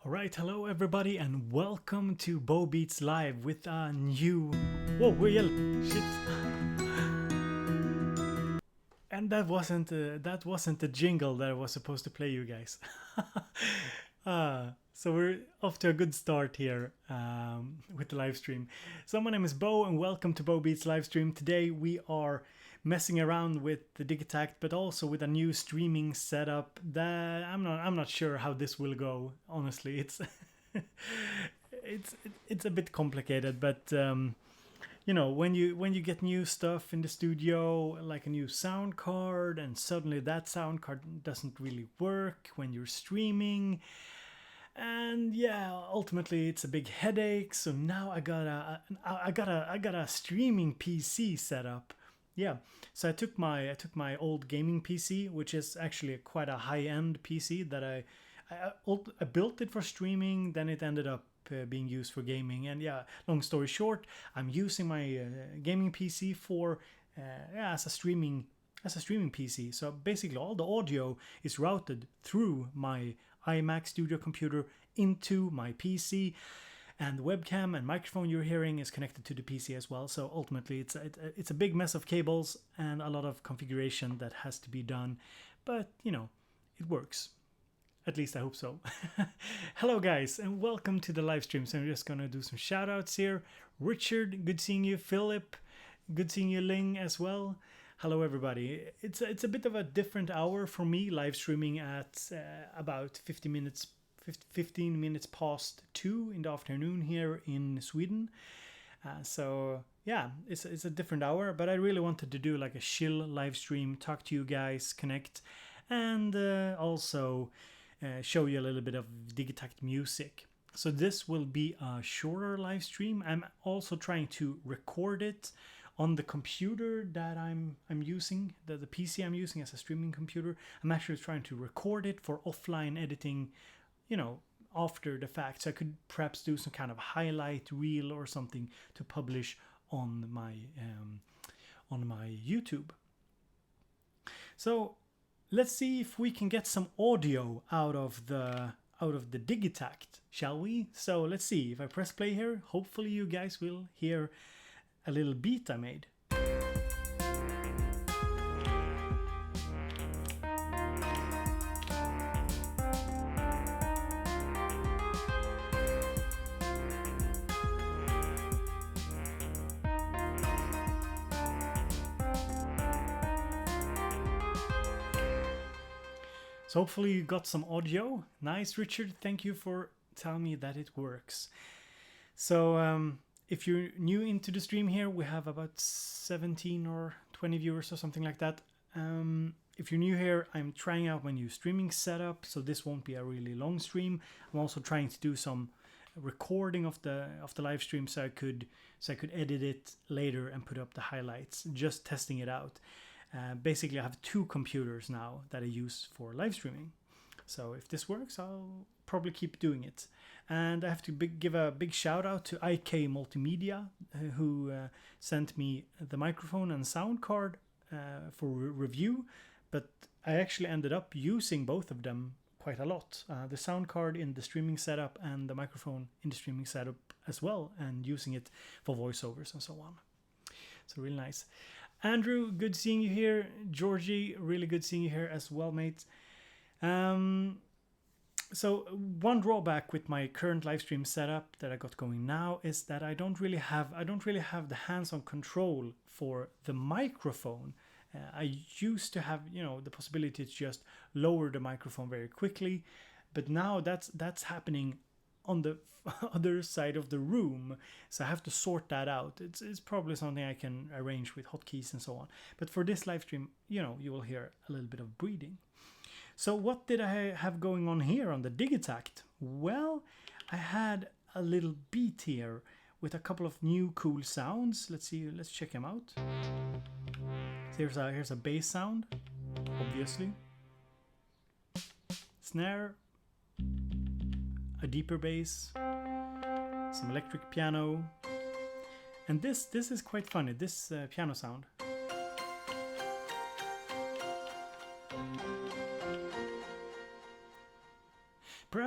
Alright, hello everybody and welcome to Bo Beats Live with a new... Whoa, we shit. And that wasn't the jingle that I was supposed to play you guys. So we're off to a good start here with the live stream. So my name is Bo and welcome to Bo Beats live stream. Today we are messing around with the Digitakt, but also with a new streaming setup that I'm not sure how this will go. Honestly, it's it's a bit complicated, but you know, when you get new stuff in the studio, like a new sound card, and suddenly that sound card doesn't really work when you're streaming. And yeah, ultimately it's a big headache. So now I got a streaming PC set up. Yeah, so I took my old gaming PC, which is actually quite a high-end PC that I built it for streaming. Then it ended up being used for gaming. And yeah, long story short, I'm using my gaming PC for as a streaming PC. So basically, all the audio is routed through my iMac Studio computer into my PC, and the webcam and microphone you're hearing is connected to the PC as well. So ultimately, it's a big mess of cables and a lot of configuration that has to be done. But you know, it works. At least I hope so. Hello guys, and welcome to the live stream. So I'm just gonna do some shout outs here. Richard, good seeing you. Philip, good seeing you. Ling as well. Hello everybody. It's a bit of a different hour for me, live streaming at about 15 minutes past 2 in the afternoon here in Sweden. So yeah, it's a different hour, but I really wanted to do like a chill live stream, talk to you guys, connect, and also show you a little bit of Digitakt music. So this will be a shorter live stream. I'm also trying to record it on the computer that I'm using, the PC I'm using as a streaming computer. I'm actually trying to record it for offline editing, you know, after the fact. So I could perhaps do some kind of highlight reel or something to publish on my YouTube. So let's see if we can get some audio out of the Digitakt, shall we? So let's see. If I press play here, hopefully you guys will hear a little beat I made. So hopefully you got some audio. Nice, Richard. Thank you for telling me that it works. So if you're new into the stream here, we have about 17 or 20 viewers or something like that. If you're new here, I'm trying out my new streaming setup, so this won't be a really long stream. I'm also trying to do some recording of the live stream so I could edit it later and put up the highlights. Just testing it out. Basically, I have 2 computers now that I use for live streaming. So if this works, I'll probably keep doing it. And I have to give a big shout out to IK Multimedia, who sent me the microphone and sound card for review. But I actually ended up using both of them quite a lot. The sound card in the streaming setup and the microphone in the streaming setup as well, and using it for voiceovers and so on. So really nice. Andrew, good seeing you here. Georgie, really good seeing you here as well, mate. So one drawback with my current live stream setup that I got going now is that I don't really have the hands-on control for the microphone. I used to have, you know, the possibility to just lower the microphone very quickly, but now that's happening on the other side of the room, so I have to sort that out. It's probably something I can arrange with hotkeys and so on. But for this live stream, you know, you will hear a little bit of breathing. So what did I have going on here on the Digitakt? Well, I had a little beat here with a couple of new cool sounds. Let's see, let's check them out. So here's a bass sound, obviously. Snare, a deeper bass, some electric piano, and this is quite funny, this piano sound.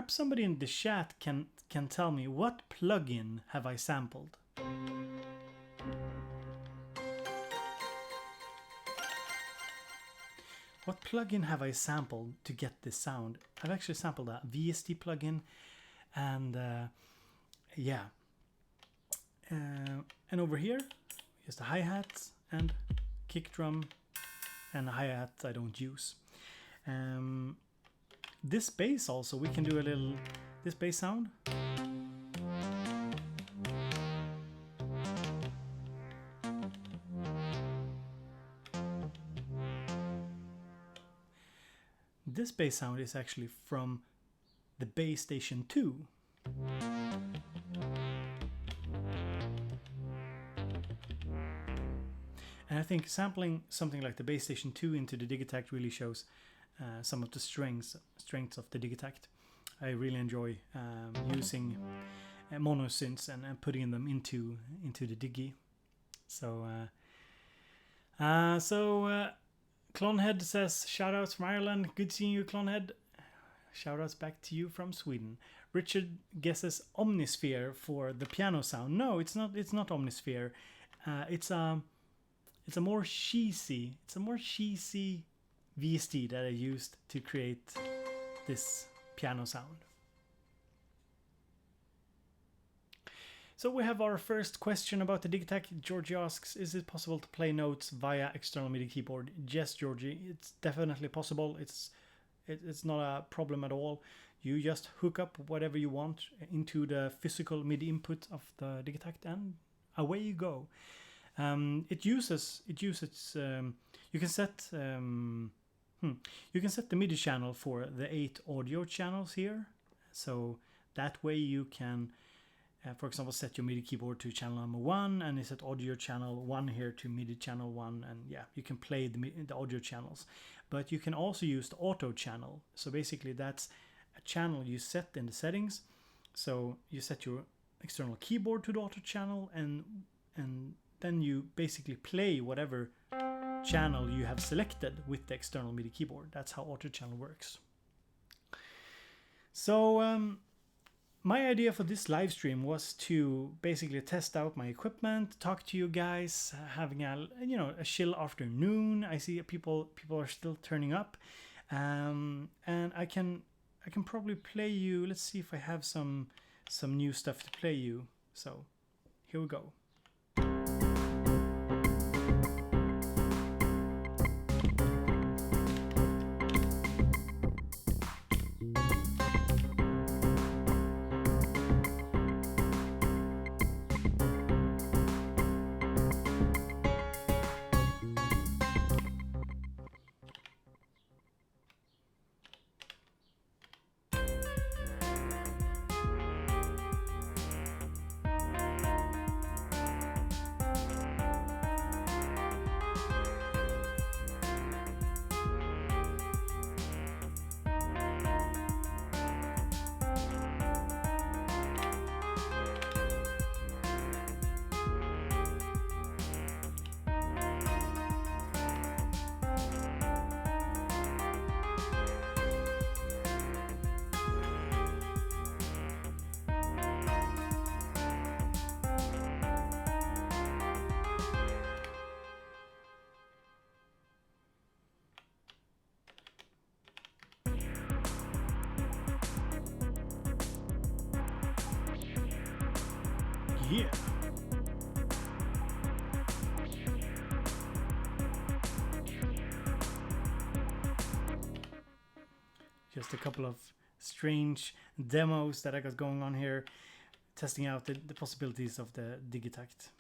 perhaps somebody in the chat can tell me, what plugin have I sampled? What plugin have I sampled to get this sound? I've actually sampled a VST plugin, and yeah. And over here, just the hi-hats and kick drum, and a hi-hat I don't use. This bass also, we can do a little, this bass sound. This bass sound is actually from the Bass Station 2. And I think sampling something like the Bass Station 2 into the Digitakt really shows some of the strengths of the Digitakt. I really enjoy using mono synths and putting them into the Digi. So Clonhead says, shoutouts from Ireland. Good seeing you, Clonhead. Shoutouts back to you from Sweden. Richard guesses Omnisphere for the piano sound. No, it's not. It's not Omnisphere. It's a more cheesy. It's a more cheesy VST that I used to create this piano sound. So we have our first question about the Digitakt. Georgie asks, is it possible to play notes via external MIDI keyboard? Yes, Georgie, it's definitely possible. It's not a problem at all. You just hook up whatever you want into the physical MIDI input of the Digitakt, and away you go. You can set the MIDI channel for the 8 audio channels here. So that way you can, for example, set your MIDI keyboard to channel number 1, and you set audio channel 1 here to MIDI channel 1, and yeah, you can play the audio channels. But you can also use the auto channel. So basically that's a channel you set in the settings. So you set your external keyboard to the auto channel, and then you basically play whatever channel you have selected with the external MIDI keyboard. That's how auto channel works. So my idea for this live stream was to basically test out my equipment, talk to you guys, having a chill afternoon. I see people are still turning up, and I can probably play you. Let's see if I have some new stuff to play you. So here we go. Yeah. Just a couple of strange demos that I got going on here, testing out the possibilities of the Digitakt.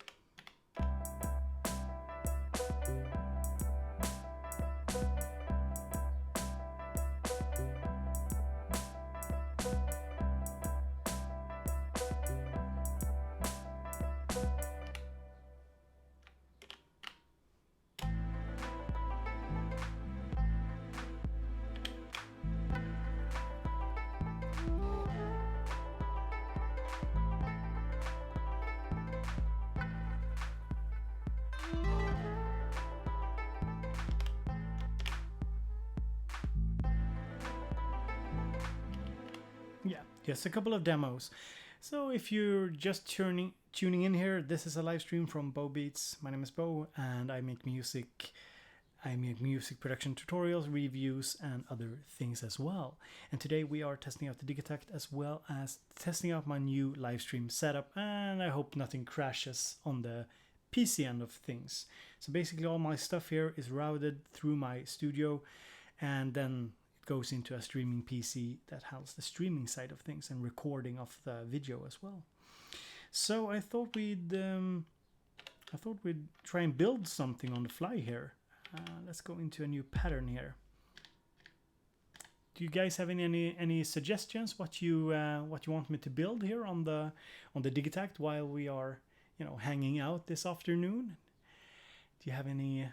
Yes, a couple of demos. So if you're just tuning in here, this is a live stream from Bo Beats. My name is Bo, and I make music. I make music production tutorials, reviews, and other things as well. And today we are testing out the Digitakt as well as testing out my new live stream setup. And I hope nothing crashes on the PC end of things. So basically, all my stuff here is routed through my studio, and then goes into a streaming PC that handles the streaming side of things and recording of the video as well. So I thought we'd try and build something on the fly here. Let's go into a new pattern here. Do you guys have any suggestions what you want me to build here on the Digitakt while we are hanging out this afternoon? Do you have any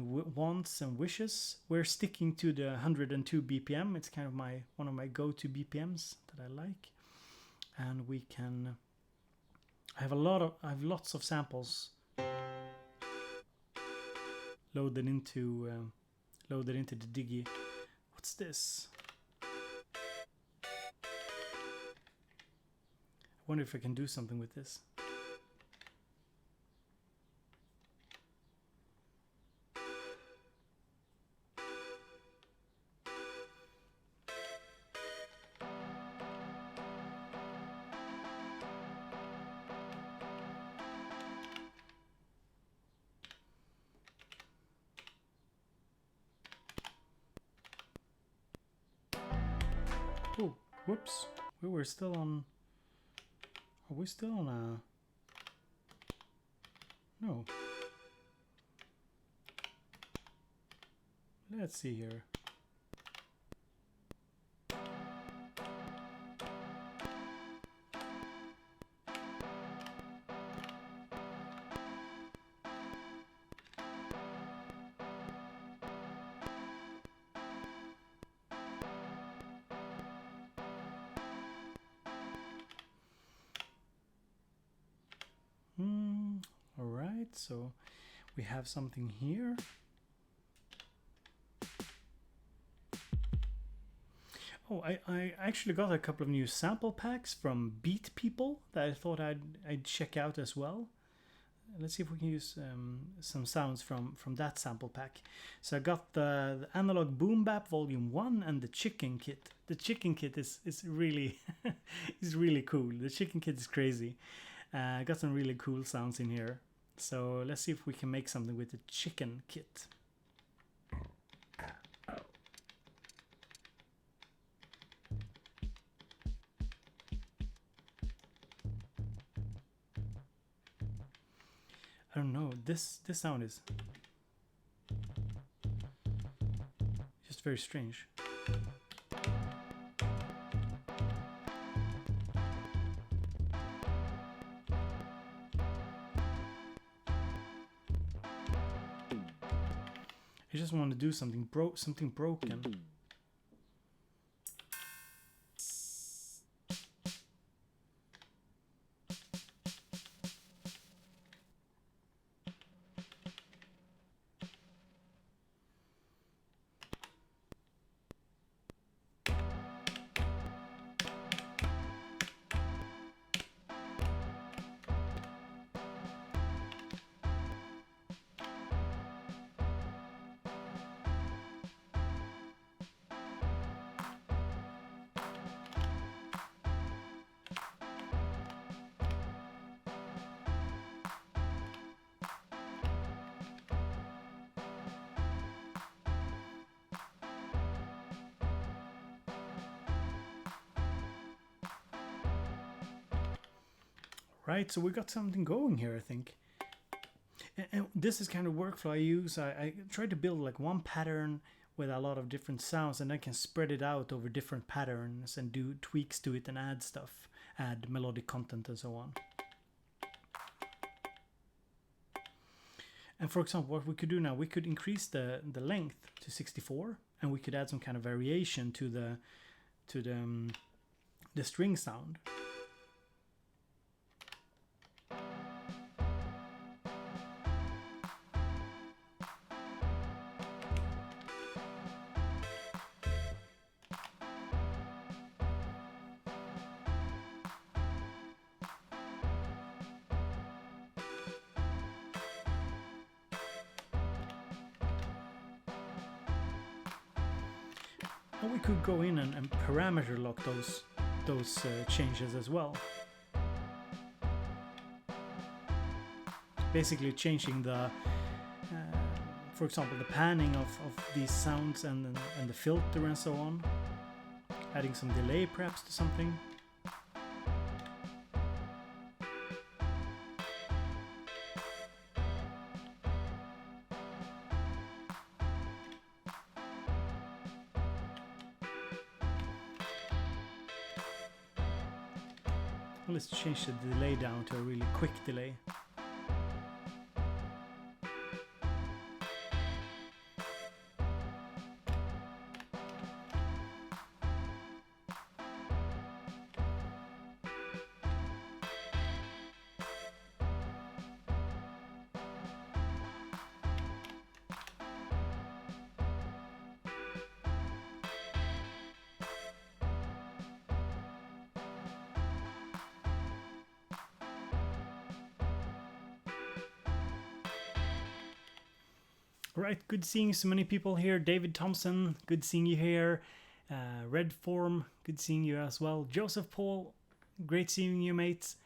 wants and wishes? We're sticking to the 102 BPM. It's kind of one of my go-to BPMs that I like, and we can. I have lots of samples loaded into the Digi. What's this? I wonder if I can do something with this. Oh, whoops. We were still on... Are we still on a... No. Let's see here. Alright, so we have something here. Oh, I actually got a couple of new sample packs from Beat People that I thought I'd check out as well. Let's see if we can use some sounds from that sample pack. So I got the Analog Boom Bap Volume 1 and the Chicken Kit. The Chicken Kit is really is really cool. The Chicken Kit is crazy. I got some really cool sounds in here. So let's see if we can make something with the Chicken Kit. I don't know, this sound is just very strange. I just want to do something broken. Right, so we got something going here, I think. And this is kind of workflow I use. I try to build like one pattern with a lot of different sounds, and I can spread it out over different patterns and do tweaks to it and add stuff, add melodic content and so on. And for example, what we could do now, we could increase the length to 64, and we could add some kind of variation to the string sound. And we could go in and parameter lock those changes as well. Basically changing the, for example, the panning of these sounds and the filter and so on. Adding some delay perhaps to something. Let's change the delay down to a really quick delay. Right, good seeing so many people here. David Thompson, good seeing you here. Red Form, good seeing you as well. Joseph Paul, great seeing you, mates.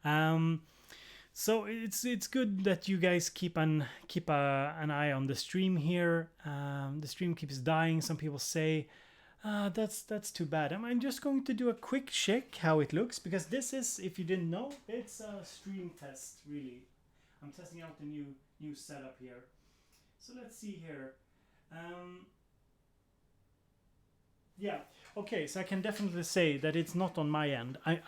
So it's good that you guys keep an eye on the stream here. The stream keeps dying. Some people say that's too bad. I'm just going to do a quick check how it looks, because this is, if you didn't know, it's a stream test really. I'm testing out the new setup here. So let's see here. Yeah, okay, so I can definitely say that it's not on my end. I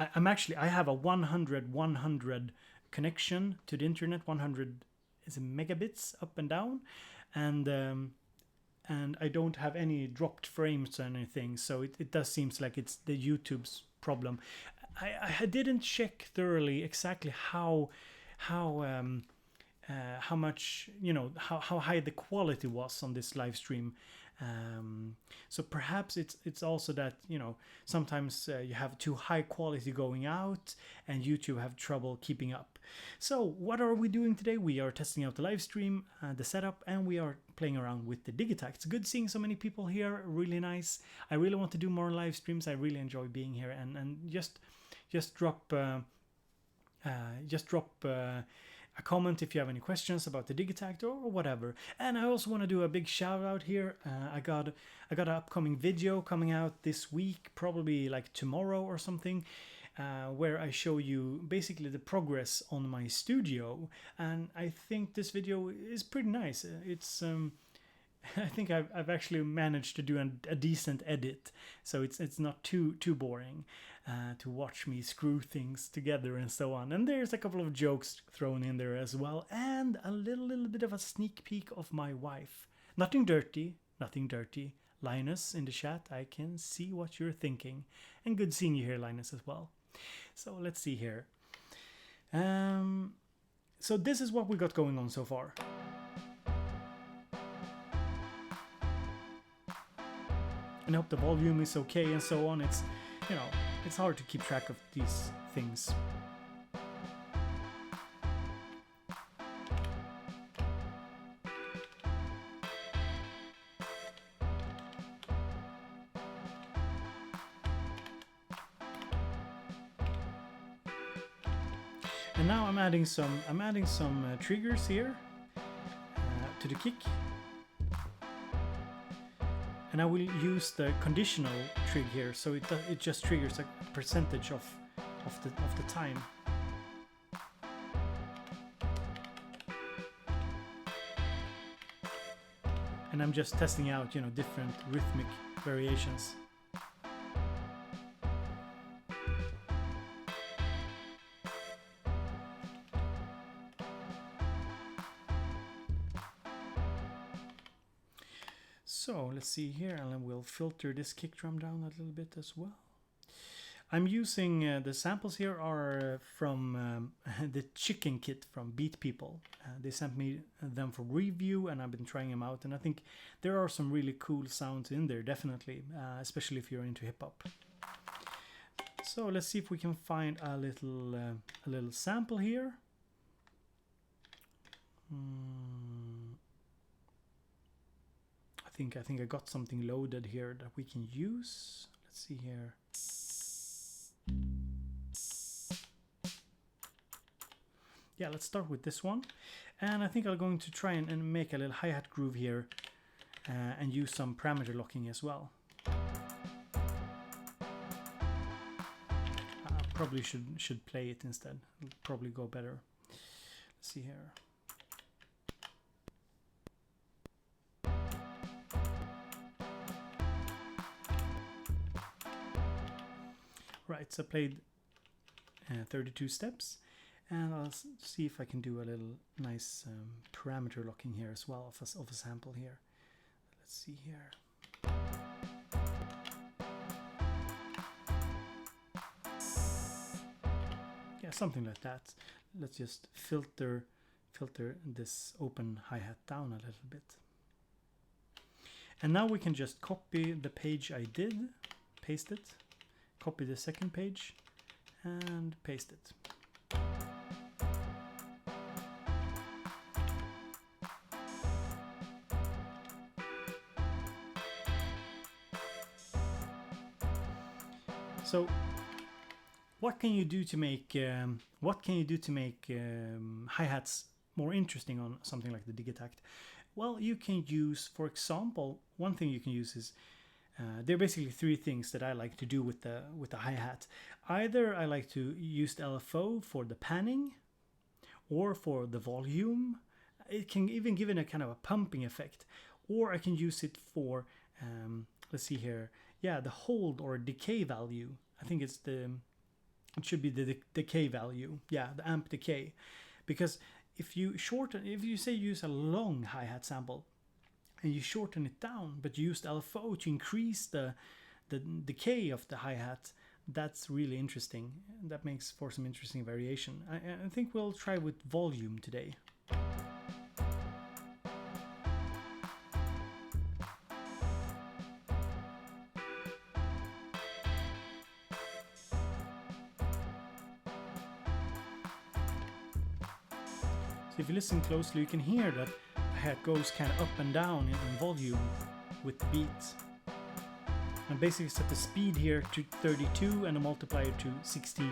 have a 100 connection to the internet. 100 is megabits up and down, and I don't have any dropped frames or anything. So it does seems like it's the YouTube's problem. I didn't check thoroughly exactly how much, how high the quality was on this live stream. So perhaps it's also that, sometimes you have too high quality going out and YouTube have trouble keeping up. So what are we doing today? We are testing out the live stream, the setup, and we are playing around with the Digitakt. It's good seeing so many people here, really nice. I really want to do more live streams. I really enjoy being here, and just drop a comment if you have any questions about the Digitakt or whatever. And I also want to do a big shout out here. I got an upcoming video coming out this week, probably like tomorrow or something, where I show you basically the progress on my studio. And I think this video is pretty nice. It's I think I've actually managed to do a decent edit, so it's not too boring to watch me screw things together and so on. And there's a couple of jokes thrown in there as well, and a little bit of a sneak peek of my wife. Nothing dirty. Linus in the chat, I can see what you're thinking, and good seeing you here, Linus, as well. So let's see here. So this is what we got going on so far. And I hope the volume is okay and so on. It's, it's hard to keep track of these things. And now I'm adding some triggers here to the kick. And I will use the conditional trig here, so it just triggers a percentage of the time. And I'm just testing out, different rhythmic variations. So let's see here, and then we'll filter this kick drum down a little bit as well. I'm using the samples here are from the chicken kit from Beat People. They sent me them for review, and I've been trying them out, and I think there are some really cool sounds in there, definitely, especially if you're into hip hop. So let's see if we can find a little sample here. I I think I got something loaded here that we can use. Let's see here. Yeah, let's start with this one. And I think I'm going to try and make a little hi-hat groove here and use some parameter locking as well. Probably should play it instead. It'll probably go better. Let's see here. Right, so I played 32 steps, and I'll see if I can do a little nice parameter locking here as well of a sample here. Let's see here. Yeah, something like that. Let's just filter this open hi-hat down a little bit. And now we can just copy the page I did, paste it, copy the second page, and paste it. So what can you do to make hi-hats more interesting on something like the Digitakt? Well, you can use, for example, one thing you can use is there are basically three things that I like to do with the hi-hat. Either I like to use the LFO for the panning or for the volume. It can even give it a kind of a pumping effect, or I can use it for let's see here, yeah, the hold or decay value. I think it should be the decay value, yeah, the amp decay, because if you say use a long hi-hat sample and you shorten it down, but you use the LFO to increase the decay of the hi-hat, that's really interesting. That makes for some interesting variation. I think we'll try with volume today. So if you listen closely, you can hear that the hi-hat goes kind of up and down in volume with the beat. And basically set the speed here to 32 and the multiplier to 16.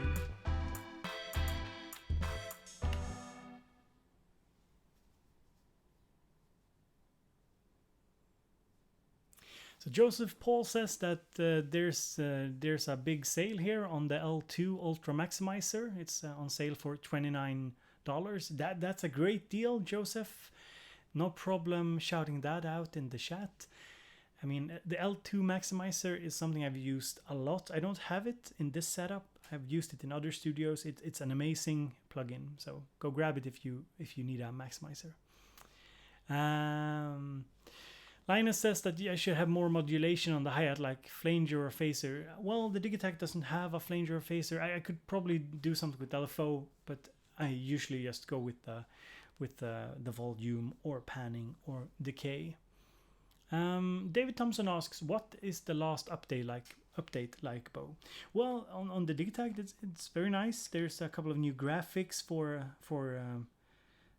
So Joseph Paul says that there's a big sale here on the L2 Ultra Maximizer. It's on sale for $29. That's a great deal, Joseph. No problem shouting that out in the chat. I mean, the L2 Maximizer is something I've used a lot. I don't have it in this setup. I've used it in other studios. It's an amazing plugin. So go grab it if you need a maximizer. Linus says that I should have more modulation on the hi-hat, like flanger or phaser. Well, the Digitakt doesn't have a flanger or phaser. I could probably do something with LFO, but I usually just go with the volume or panning or decay. David Thompson asks, what is the last update like, Bo? Well, on the Digitakt, it's very nice. There's a couple of new graphics for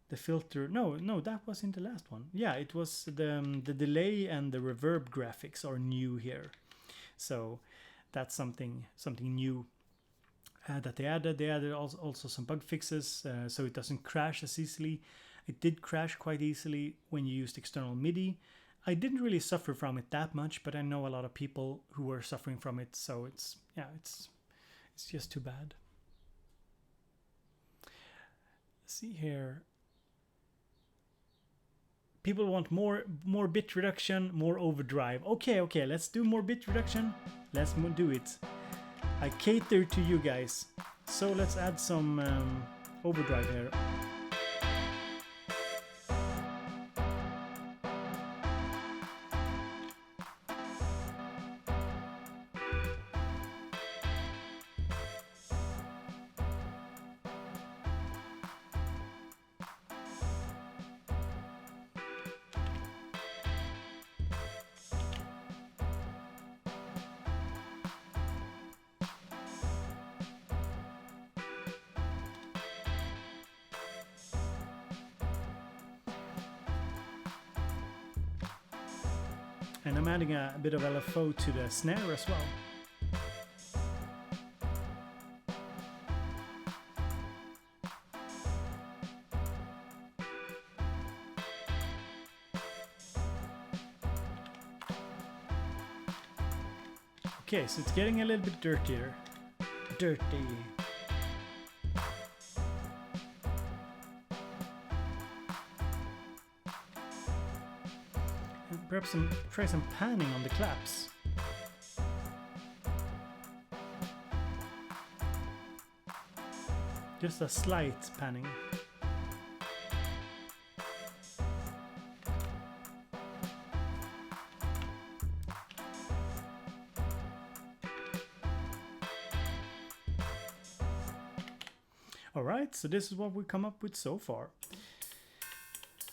the filter. No, that was in the last one. Yeah, it was the delay and the reverb graphics are new here. So that's something new that they added. They added also some bug fixes, so it doesn't crash as easily. It did crash quite easily when you used external MIDI. I didn't really suffer from it that much, but I know a lot of people who were suffering from it, so it's just too bad. Let's see here. People want more bit reduction, more overdrive. Okay, let's do more bit reduction. Let's do it. I cater to you guys. So let's add some overdrive here. And I'm adding a bit of LFO to the snare as well. Okay, so it's getting a little bit dirtier. Dirty. And perhaps try some panning on the claps. Just a slight panning. Alright, so this is what we come up with so far.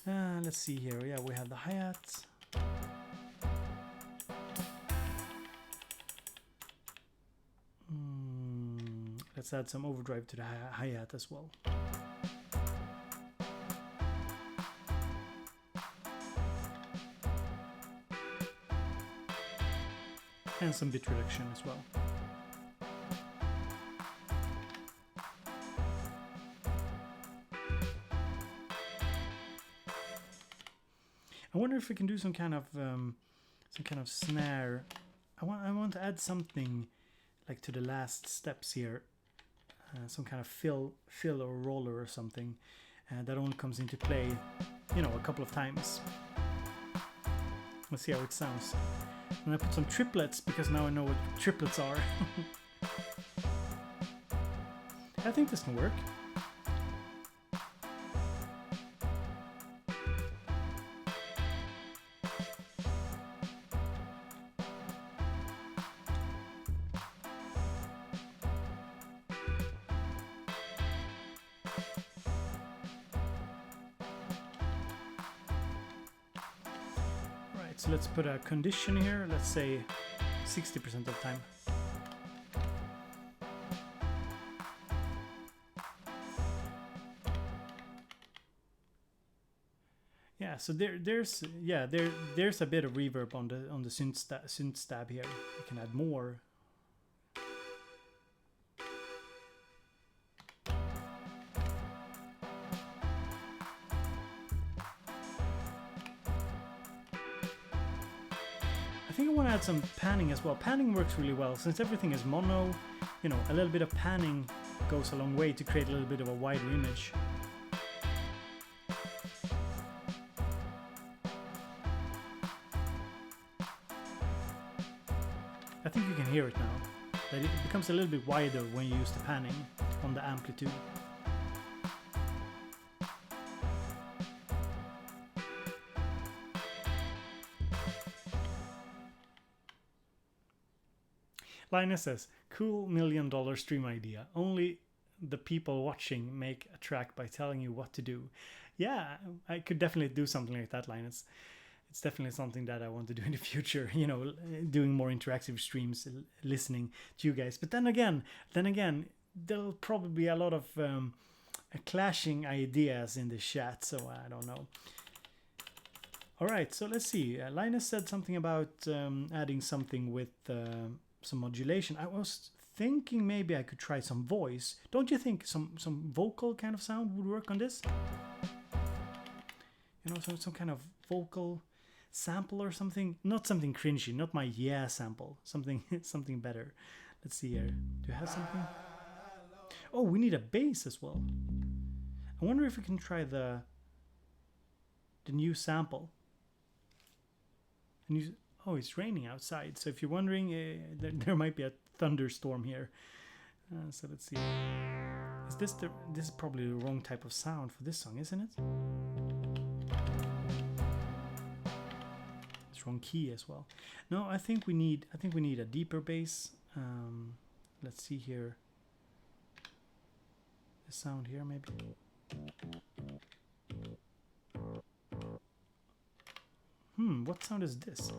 Let's see here. Yeah, we have the hi-hats. Let's add some overdrive to the hi-hat as well. And some bit reduction as well. I wonder if we can do some kind of snare. I want to add something like to the last steps here, some kind of fill or roller or something that only comes into play, you know, a couple of times. Let's see how it sounds. And I put some triplets because now I know what triplets are. I think this can work. So let's put a condition here, let's say 60% of the time. Yeah, so there's a bit of reverb on the synth stab here. You can add more. I think I want to add some panning as well. Panning works really well since everything is mono. You know, a little bit of panning goes a long way to create a little bit of a wider image. I think you can hear it now. That it becomes a little bit wider when you use the panning on the amplitude. Linus says, cool $1 million stream idea. Only the people watching make a track by telling you what to do. Yeah, I could definitely do something like that, Linus. It's definitely something that I want to do in the future, you know, doing more interactive streams, listening to you guys. But then again, there'll probably be a lot of clashing ideas in the chat, so I don't know. All right, so let's see. Linus said something about adding something with some modulation. I was thinking maybe I could try some voice. Don't you think some vocal kind of sound would work on this? You know, some kind of vocal sample or something. Not something cringy, not my yeah sample. Something better. Let's see here. Do you have something? Oh, we need a bass as well. I wonder if we can try the new sample. Oh, it's raining outside. So if you're wondering, there might be a thunderstorm here. So let's see. This is probably the wrong type of sound for this song, isn't it? It's wrong key as well. No, I think we need a deeper bass. Let's see here. The sound here maybe. What sound is this?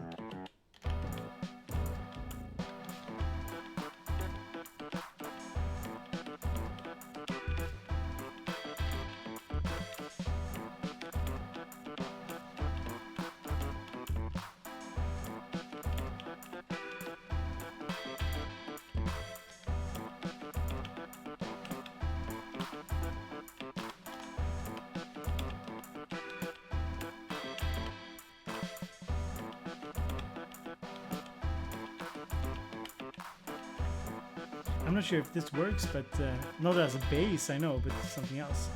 I'm not sure if this works, but not as a bass, I know, but something else.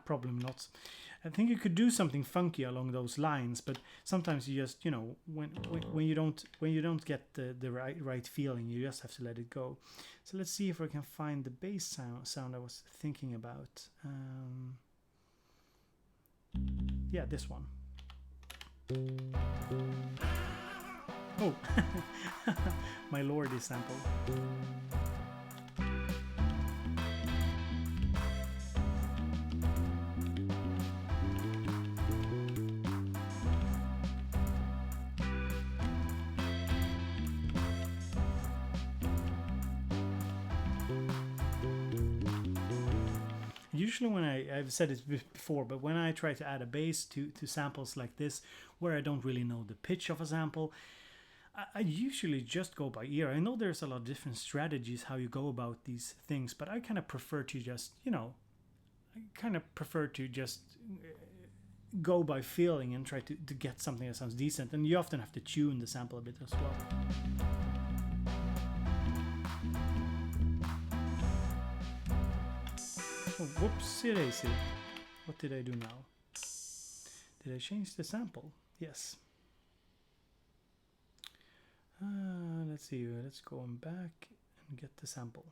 Probably not. I think you could do something funky along those lines, but sometimes you just, you know, when you don't get the right feeling, you just have to let it go. So let's see if I can find the bass sound I was thinking about. Yeah, this one. Oh, my lordy sample. Usually when I've said it before, but when I try to add a bass to samples like this, where I don't really know the pitch of a sample, I usually just go by ear. I know there's a lot of different strategies how you go about these things, but I kind of prefer to just, you know, go by feeling and try to get something that sounds decent. And you often have to tune the sample a bit as well. Oh, whoopsie daisy. What did I do now? Did I change the sample? Yes. Let's see. Let's go on back and get the sample.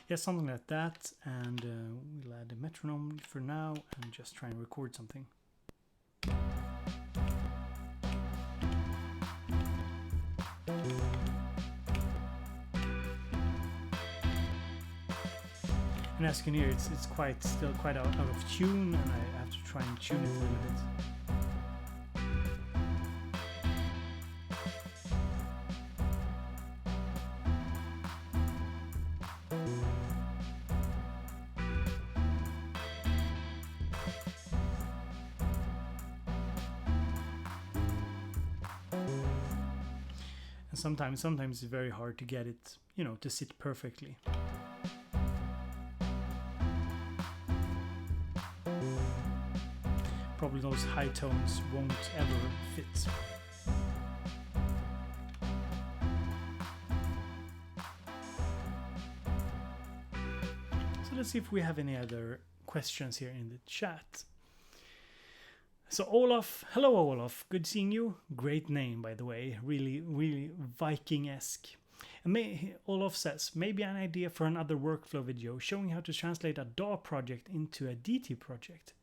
Yeah, something like that, and we'll add a metronome for now and just try and record something. And as you can hear, it's still quite out of tune, and I have to try and tune it a little bit. And sometimes it's very hard to get it, you know, to sit perfectly. Probably those high tones won't ever fit. So let's see if we have any other questions here in the chat. So Olaf, hello Olaf, good seeing you. Great name, by the way, really Viking-esque. And Olaf says, maybe an idea for another workflow video showing how to translate a DAW project into a DT project.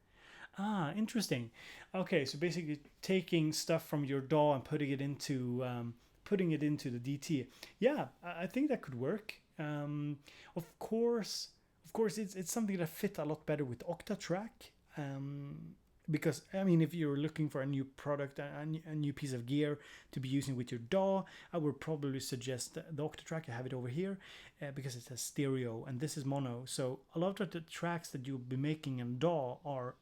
Ah, interesting. Okay, so basically taking stuff from your DAW and putting it into the DT. Yeah, I think that could work. Of course, it's something that fit a lot better with Octatrack. Because, I mean, if you're looking for a new product, a new piece of gear to be using with your DAW, I would probably suggest the Octatrack. I have it over here because it has stereo and this is mono. So a lot of the tracks that you'll be making in DAW are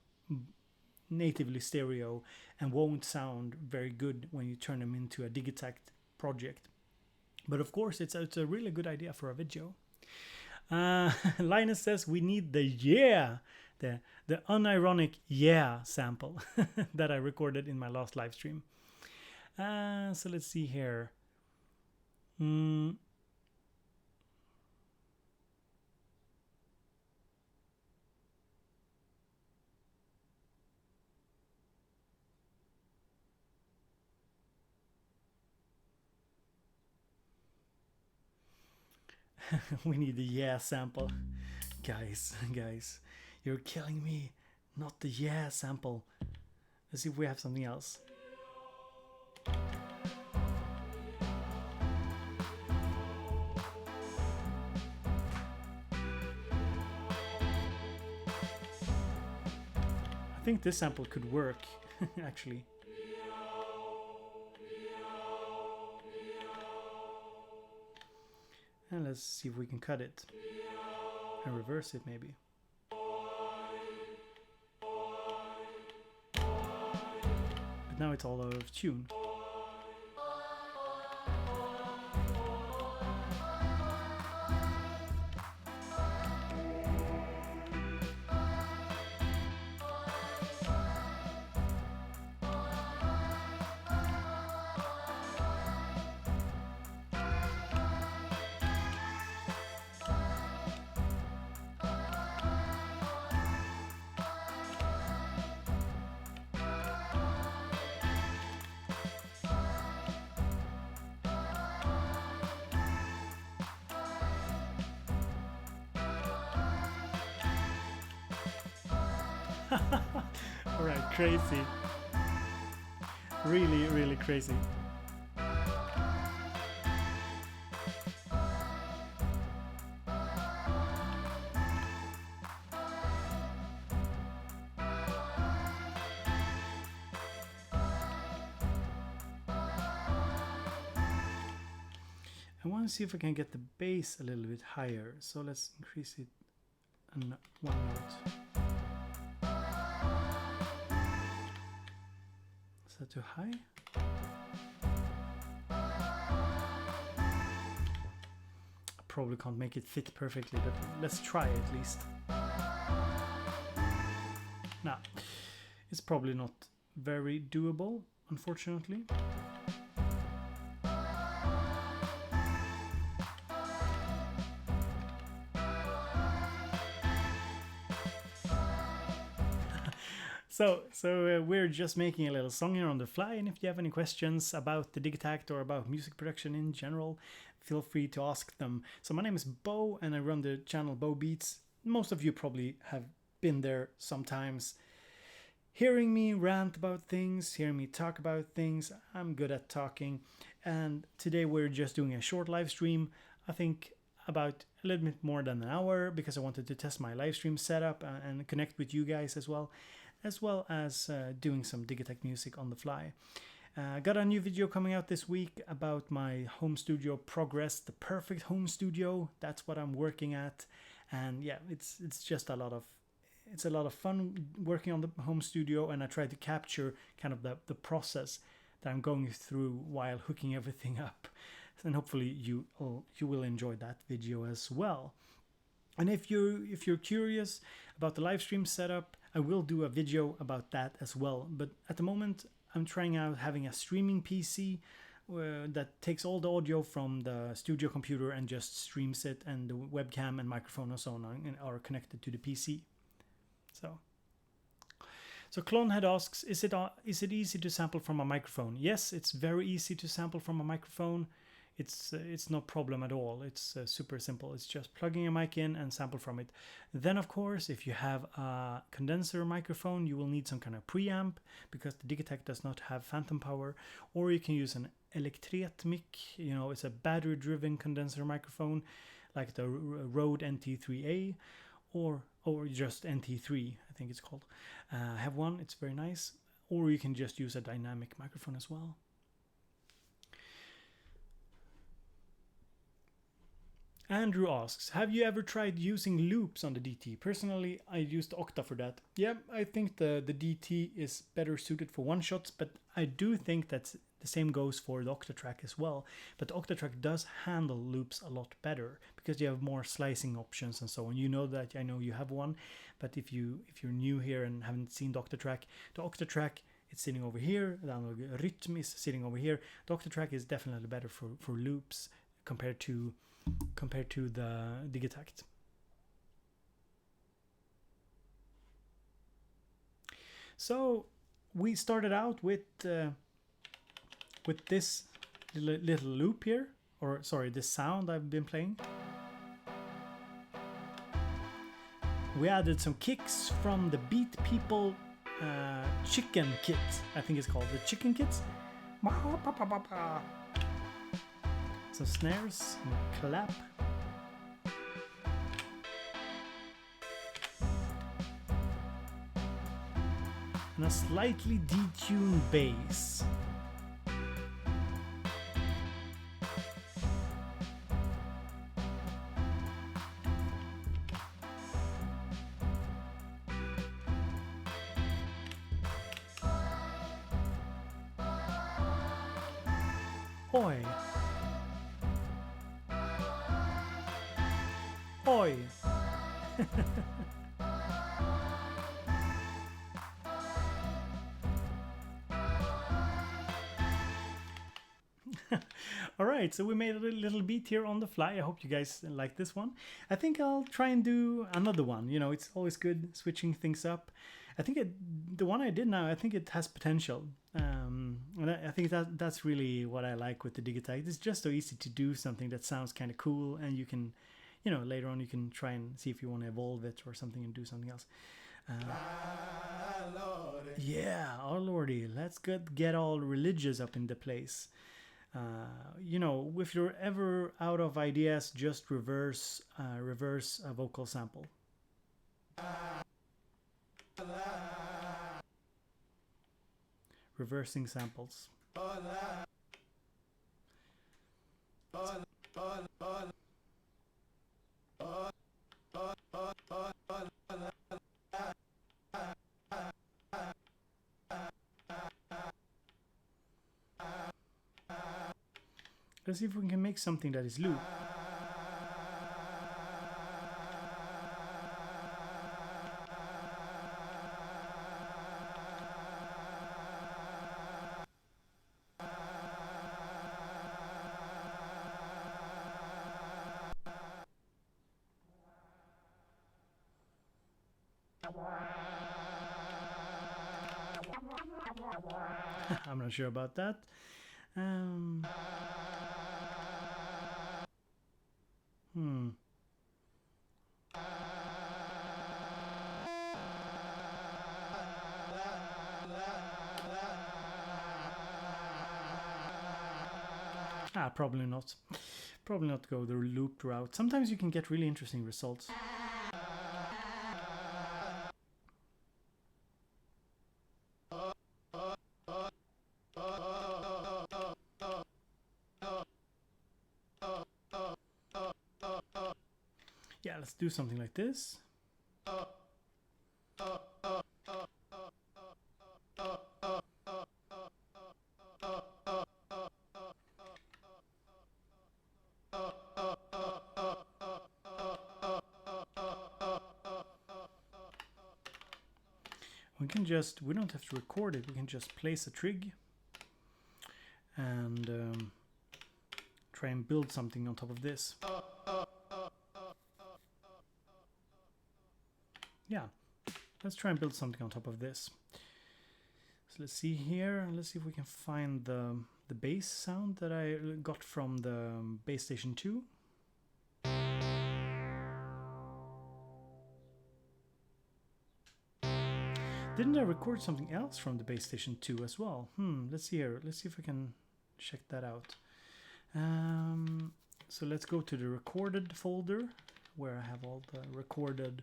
natively stereo and won't sound very good when you turn them into a Digitakt project. But of course, it's a really good idea for a video. Linus says we need the the unironic yeah sample that I recorded in my last live stream. So let's see here. We need the yeah sample. Guys, you're killing me. Not the yeah sample. Let's see if we have something else. I think this sample could work, actually. And let's see if we can cut it and reverse it maybe. But now it's all out of tune. Alright, crazy. Really, really crazy. I want to see if I can get the bass a little bit higher, so let's increase it one note. Is that too high? I probably can't make it fit perfectly, but let's try at least. Nah, it's probably not very doable, unfortunately. So we're just making a little song here on the fly, and if you have any questions about the Digitakt or about music production in general, feel free to ask them. So my name is Bo, and I run the channel Bo Beats. Most of you probably have been there sometimes, hearing me rant about things, hearing me talk about things. I'm good at talking, and today we're just doing a short live stream. I think about a little bit more than an hour, because I wanted to test my live stream setup and connect with you guys as well as doing some Digitakt music on the fly. Got a new video coming out this week about my home studio progress, the perfect home studio. That's what I'm working at, and yeah, it's just a lot of fun working on the home studio, and I try to capture kind of the process that I'm going through while hooking everything up, and hopefully you will enjoy that video as well. And if you're curious about the live stream setup, I will do a video about that as well. But at the moment, I'm trying out having a streaming PC that takes all the audio from the studio computer and just streams it, and the webcam and microphone and so on are connected to the PC. So Clonehead asks, is it easy to sample from a microphone? Yes, it's very easy to sample from a microphone. It's no problem at all. It's super simple. It's just plugging a mic in and sample from it. Then, of course, if you have a condenser microphone, you will need some kind of preamp, because the Digitakt does not have phantom power. Or you can use an Elektron mic. It's a battery-driven condenser microphone, like the Rode NT3A, or just NT3, I think it's called. I have one. It's very nice. Or you can just use a dynamic microphone as well. Andrew asks, have you ever tried using loops on the DT? Personally, I used Octa for that. Yeah, I think the DT is better suited for one-shots, but I do think that the same goes for the Octatrack as well. But the Octatrack does handle loops a lot better, because you have more slicing options and so on. You know that, I know you have one, but if you're new here and haven't seen the Octatrack, it's sitting over here, the Rhythm is sitting over here. The Octatrack is definitely better for loops compared to the Digitakt. So we started out with this little loop here, or sorry, this sound I've been playing. We added some kicks from the Beat People chicken kit, I think it's called, the chicken kits. Some snares and clap. And a slightly detuned bass. Oi. Oi. Alright, so we made a little beat here on the fly. I hope you guys like this one. I think I'll try and do another one. You know, it's always good switching things up. I think the one I did now, I think it has potential. And I think that's really what I like with the Digitakt. It's just so easy to do something that sounds kind of cool, and you can, you know, later on you can try and see if you want to evolve it or something and do something else. Yeah, oh lordy, let's get all religious up in the place. You know, if you're ever out of ideas, just reverse a vocal sample. Reversing samples. Let's see if we can make something that is loop. I'm not sure about that. Probably not. Probably not go the looped route. Sometimes you can get really interesting results. Yeah, let's do something like this. We don't have to record it, we can just place a trig and try and build something on top of this. Yeah, let's try and build something on top of this. So let's see here, let's see if we can find the bass sound that I got from the Bass Station 2. Didn't I record something else from the Bass Station 2 as well? Let's see here. Let's see if we can check that out. So let's go to the recorded folder where I have all the recorded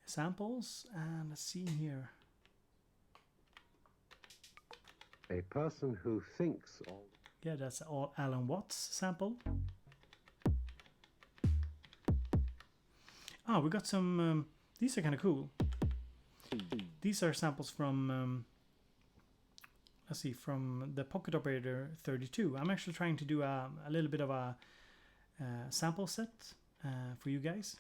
samples. And let's see here. A person who thinks all... Yeah, that's all Alan Watts sample. We got some... these are kind of cool. These are samples from, let's see, from the Pocket Operator 32. I'm actually trying to do a little bit of a sample set for you guys.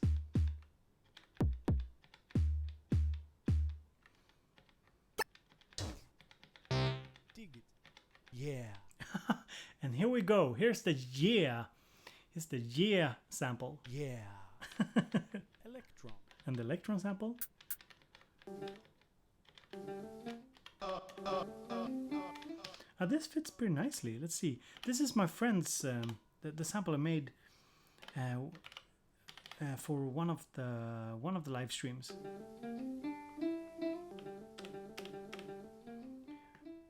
Dig it. Yeah. And here we go. Here's the yeah. Here's the yeah sample. Yeah. Elektron. And the Elektron sample. This fits pretty nicely. Let's see. This is my friend's the sample I made for one of the live streams,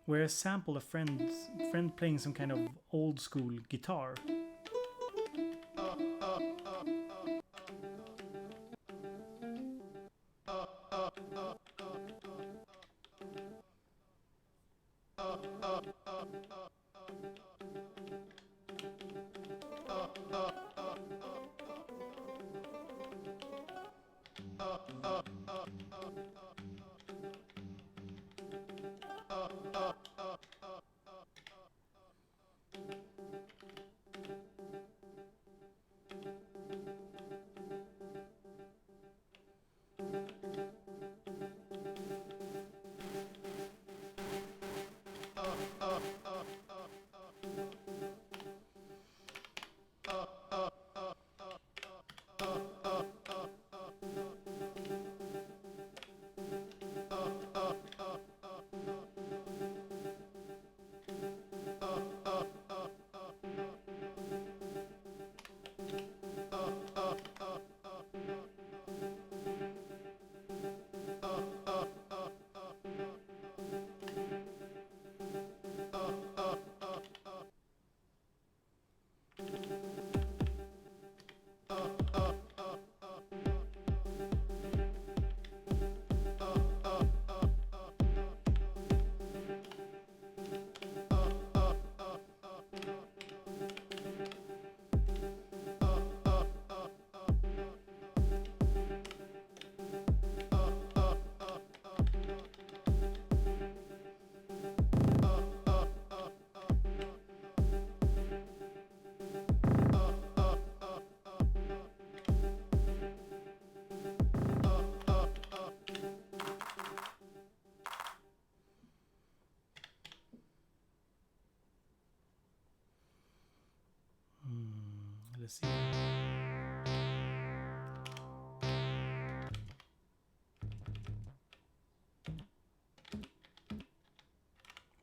where I sampled a friend playing some kind of old school guitar. Let's see.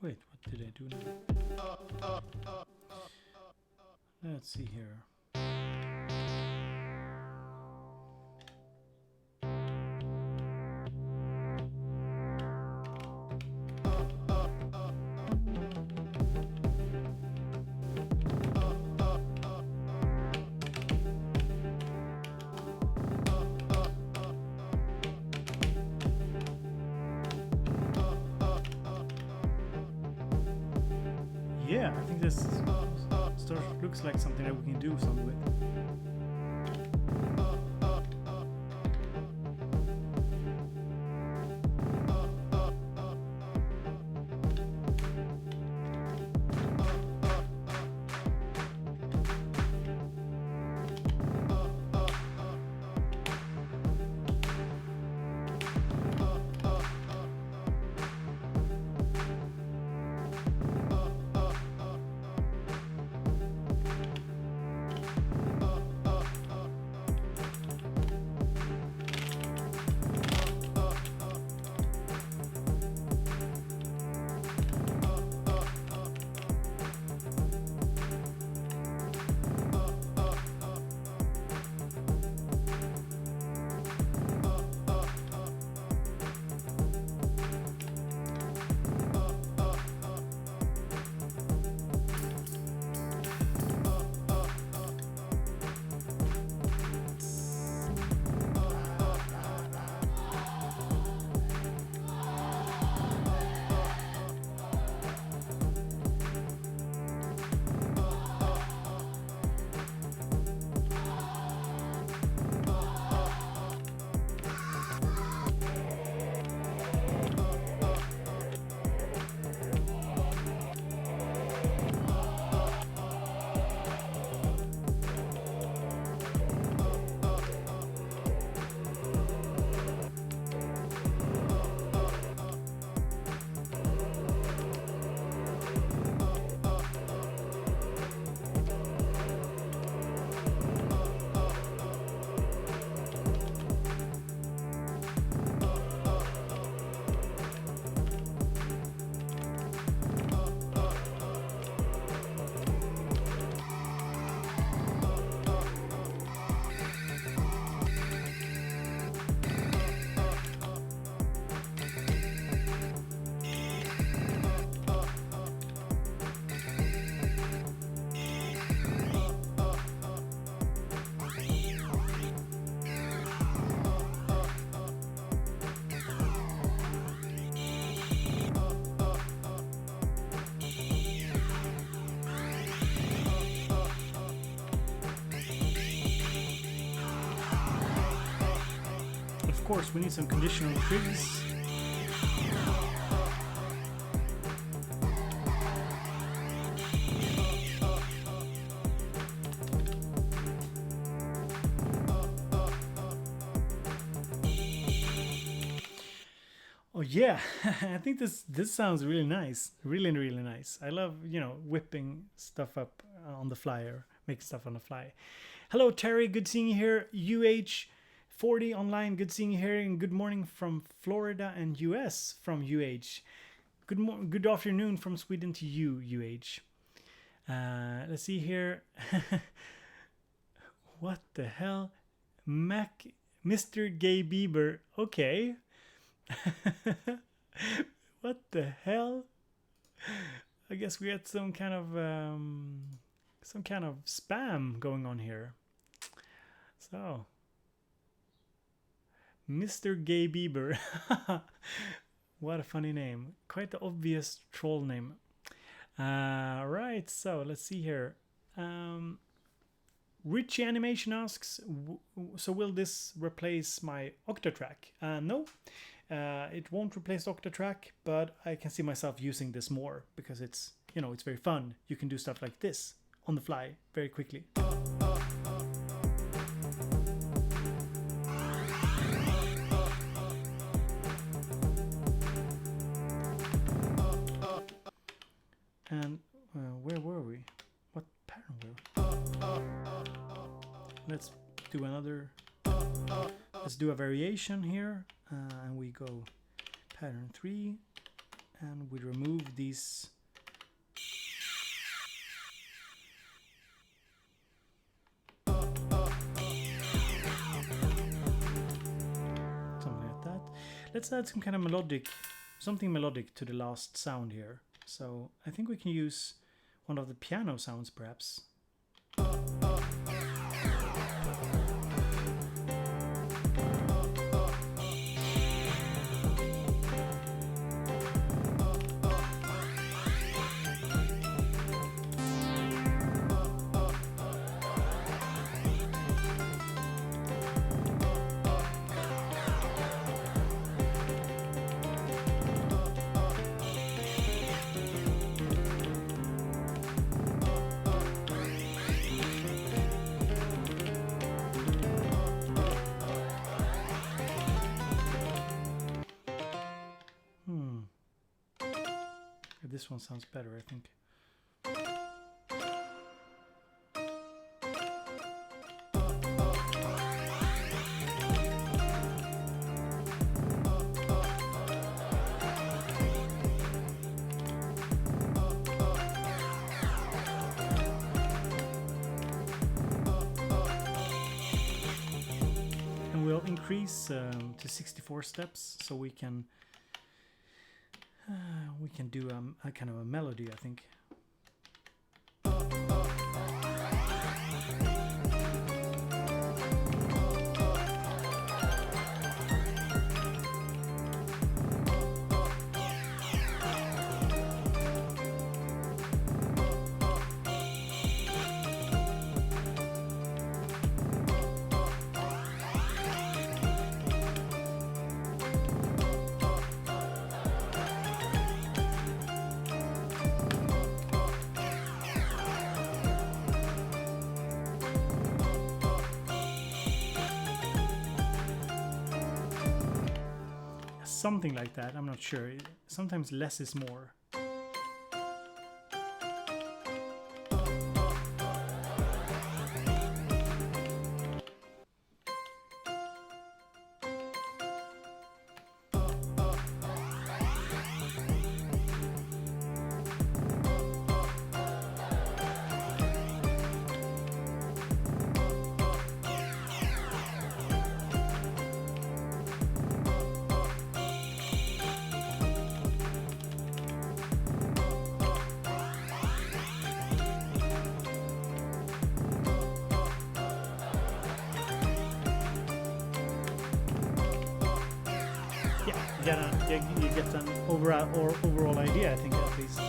Wait, what did I do now? Let's see here. Yeah, I think this looks like something that we can do something with. course, we need some conditional trigs. Oh yeah, I think this sounds really nice, really nice. I love whipping stuff up on the fly or make stuff on the fly. Hello Terry, good seeing you here. UH40 online, good seeing you here, and good morning from Florida and US from UH. Good afternoon from Sweden to you, UH. Let's see here. What the hell, Mr. Gay Bieber? Okay. What the hell? I guess we had some kind of spam going on here. So, Mr. Gay Bieber. What a funny name. Quite the obvious troll name. Right, so let's see here. Richie Animation asks, so will this replace my Octatrack? No. It won't replace Octatrack, but I can see myself using this more because it's it's very fun. You can do stuff like this on the fly very quickly. And where were we? What pattern were we? Let's do another. Let's do a variation here. And we go pattern 3 and we remove these something like that. Let's add some kind of something melodic to the last sound here. So I think we can use one of the piano sounds perhaps. This one sounds better, I think. And we'll increase to 64 steps so we can do a kind of a melody, I think. Something like that, I'm not sure. Sometimes less is more. You get an overall idea, I think, at least.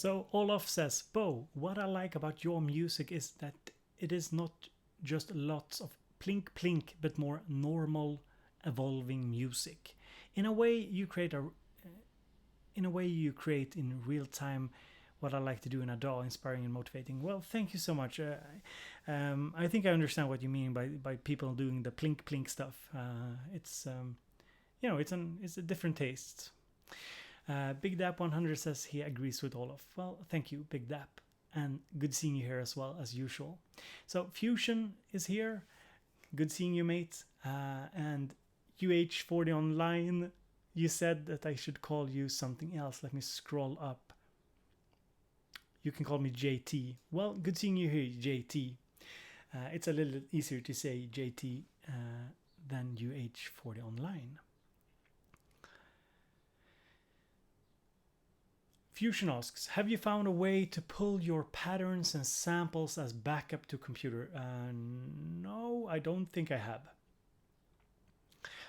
So Olaf says, Bo, what I like about your music is that it is not just lots of plink plink, but more normal, evolving music. In a way, you create in real time what I like to do in a DAW, inspiring and motivating. Well, thank you so much. I think I understand what you mean by people doing the plink plink stuff. It's it's a different taste. Big Dap 100 says he agrees with Olaf. Well, thank you, Big Dap, and good seeing you here as well as usual. So Fusion is here. Good seeing you, mate. And UH40 online. You said that I should call you something else. Let me scroll up. You can call me JT. Well, good seeing you here, JT. It's a little easier to say JT than UH40 online. Fusion asks, have you found a way to pull your patterns and samples as backup to computer? No, I don't think I have.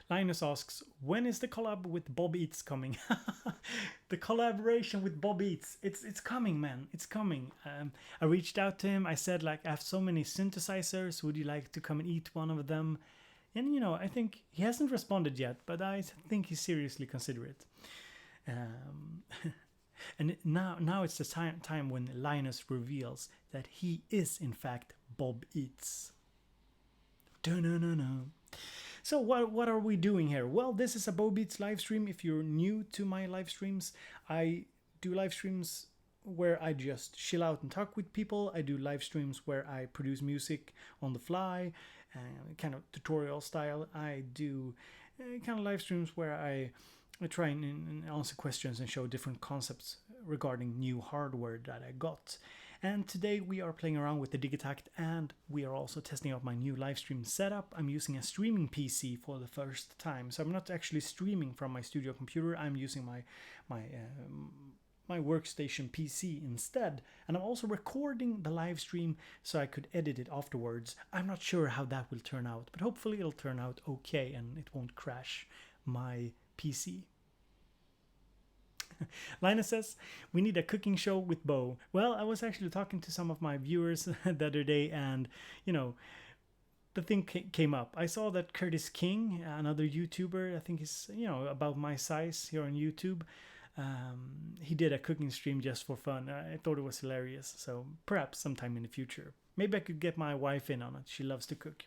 Linus asks, when is the collab with Bob Eats coming? The collaboration with Bob Eats, it's coming, man. It's coming. I reached out to him. I said, like, I have so many synthesizers. Would you like to come and eat one of them? And, I think he hasn't responded yet, but I think he seriously consider it. And now it's the time when Linus reveals that he is, in fact, Bob Eats. Da-na-na-na. So what are we doing here? Well, this is a Bob Eats live stream. If you're new to my live streams, I do live streams where I just chill out and talk with people. I do live streams where I produce music on the fly, kind of tutorial style. I do kind of live streams where I try and answer questions and show different concepts regarding new hardware that I got. And today we are playing around with the Digitakt, and we are also testing out my new live stream setup. I'm using a streaming PC for the first time, so I'm not actually streaming from my studio computer. I'm using my workstation PC instead, and I'm also recording the live stream so I could edit it afterwards. I'm not sure how that will turn out, but hopefully it'll turn out okay and it won't crash my PC. Linus says, we need a cooking show with Bo. Well, I was actually talking to some of my viewers the other day, and, the thing came up. I saw that Curtis King, another YouTuber, I think is, about my size here on YouTube, he did a cooking stream just for fun. I thought it was hilarious, so perhaps sometime in the future. Maybe I could get my wife in on it. She loves to cook.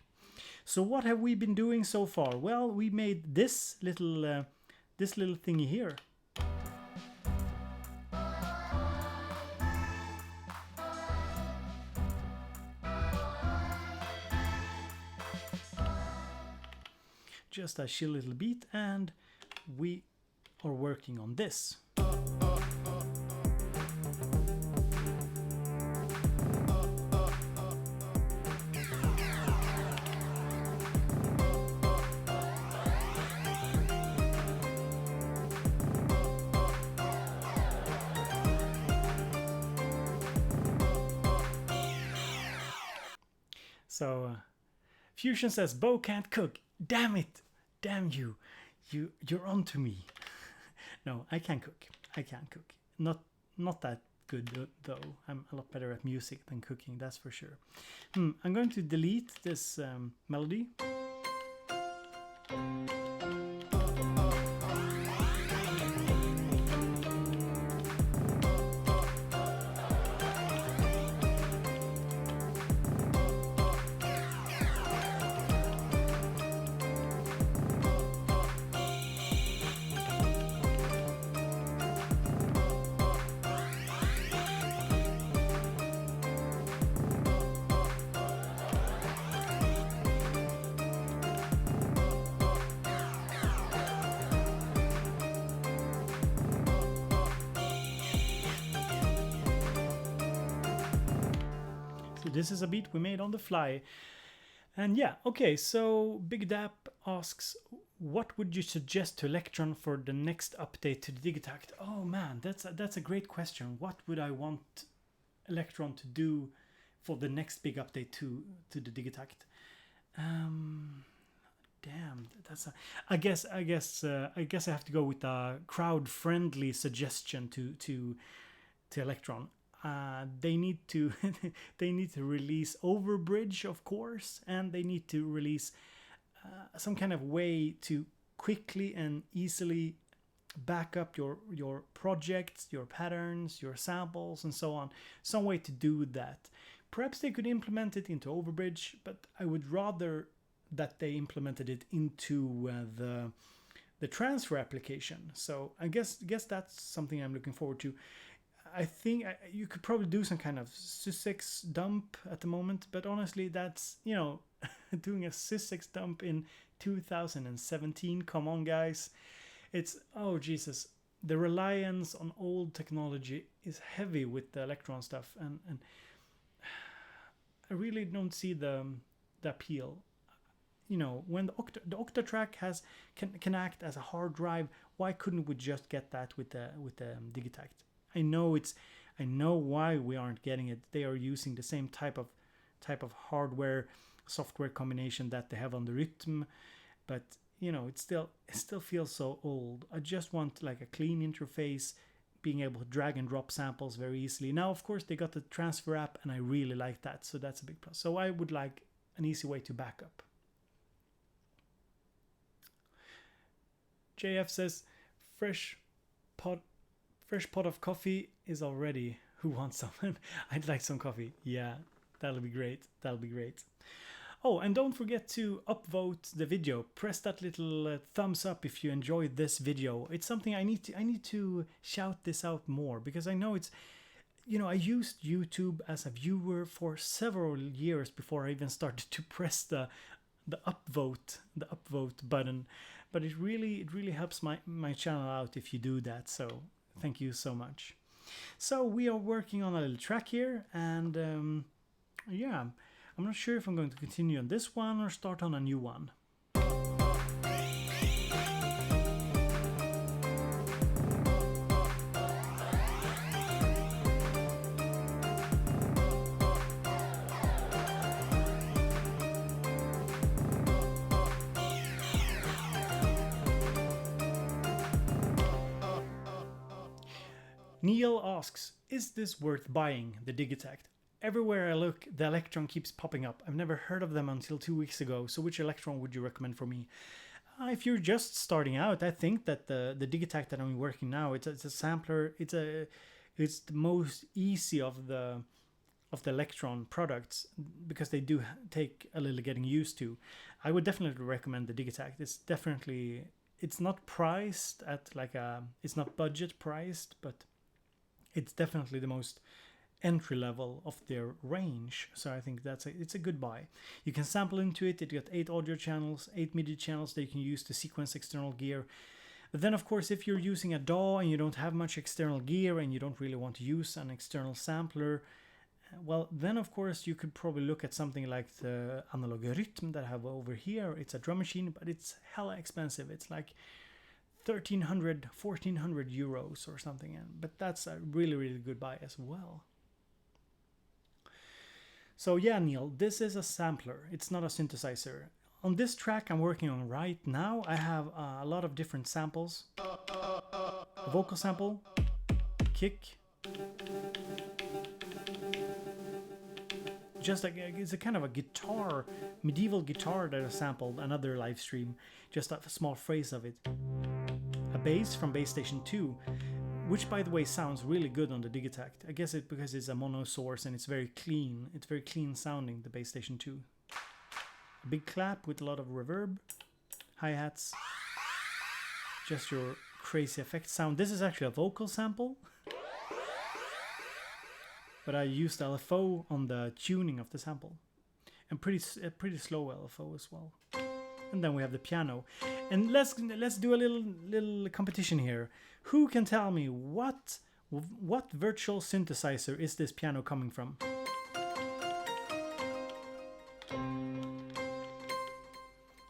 So what have we been doing so far? Well, we made this little thingy here. Just a chill little beat, and we are working on this. So Fusion says Bo can't cook. Damn it! Damn you! You're on to me. No, I can cook. I can cook. Not that good though. I'm a lot better at music than cooking, that's for sure. I'm going to delete this melody. This is a beat we made on the fly. And yeah, okay, so Big Dap asks, what would you suggest to Elektron for the next update to the Digitakt? Oh man, that's a great question. What would I want Elektron to do for the next big update to the Digitakt? Damn, I guess I have to go with a crowd-friendly suggestion to to Elektron. They need to they need to release Overbridge, of course, and they need to release some kind of way to quickly and easily back up your projects, your patterns, your samples, and so on. Some way to do that. Perhaps they could implement it into Overbridge, but I would rather that they implemented it into the transfer application. So I guess that's something I'm looking forward to. I think you could probably do some kind of sys6 dump at the moment, but honestly, that's, you know, doing a sys6 dump in 2017. Come on, guys. It's, oh Jesus, the reliance on old technology is heavy with the Elektron stuff, and I really don't see the appeal. You know, when the Octatrack can act as a hard drive, why couldn't we just get that with the Digitakt? I know why we aren't getting it. They are using the same type of hardware software combination that they have on the Rhythm, but you know, it still feels so old. I just want like a clean interface, being able to drag and drop samples very easily. Now, of course, they got the transfer app, and I really like that, so that's a big plus. So I would like an easy way to back up. JF says, fresh pot of coffee is all ready. Who wants some? I'd like some coffee. Yeah, that'll be great. That'll be great. Oh, and don't forget to upvote the video. Press that little thumbs up if you enjoyed this video. It's something I need to shout this out more, because I know it's, you know, I used YouTube as a viewer for several years before I even started to press the upvote button. But it really helps my channel out if you do that. So thank you so much. So we are working on a little track here, and yeah, I'm not sure if I'm going to continue on this one or start on a new one. Neil asks, is this worth buying, the Digitakt? Everywhere I look, the Elektron keeps popping up. I've never heard of them until 2 weeks ago, so which Elektron would you recommend for me? If you're just starting out, I think that the Digitakt that I'm working now, it's a sampler. It's the most easy of the Elektron products, because they do take a little getting used to. I would definitely recommend the Digitakt. It's not priced at it's not budget priced, but it's definitely the most entry level of their range. So I think it's a good buy. You can sample into it. It got 8 audio channels, 8 MIDI channels that you can use to sequence external gear. But then, of course, if you're using a DAW and you don't have much external gear and you don't really want to use an external sampler, well, then of course you could probably look at something like the Analog Rhythm that I have over here. It's a drum machine, but it's hella expensive. It's like 1,300, 1,400 euros or something. But that's a really good buy as well. So yeah, Neil, this is a sampler. It's not a synthesizer. On this track I'm working on right now, I have a lot of different samples. A vocal sample, kick. Just like it's a kind of a guitar, medieval guitar that I sampled, another live stream, just a small phrase of it. A bass from Bass Station 2, which by the way sounds really good on the Digitakt. I guess it's because it's a mono source and it's very clean. It's very clean sounding, the Bass Station 2. A big clap with a lot of reverb, hi-hats, just your crazy effect sound. This is actually a vocal sample, but I used LFO on the tuning of the sample, and pretty slow LFO as well. And then we have the piano, and let's do a little competition here. Who can tell me what virtual synthesizer is this piano coming from?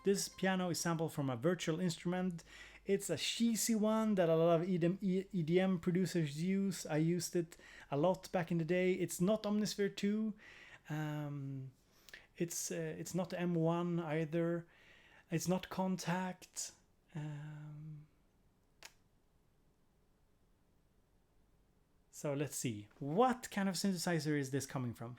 This piano is sampled from a virtual instrument. It's a cheesy one that a lot of EDM producers use. I used it a lot back in the day. It's not Omnisphere 2. It's not M1 either. It's not Contact. So let's see. What kind of synthesizer is this coming from?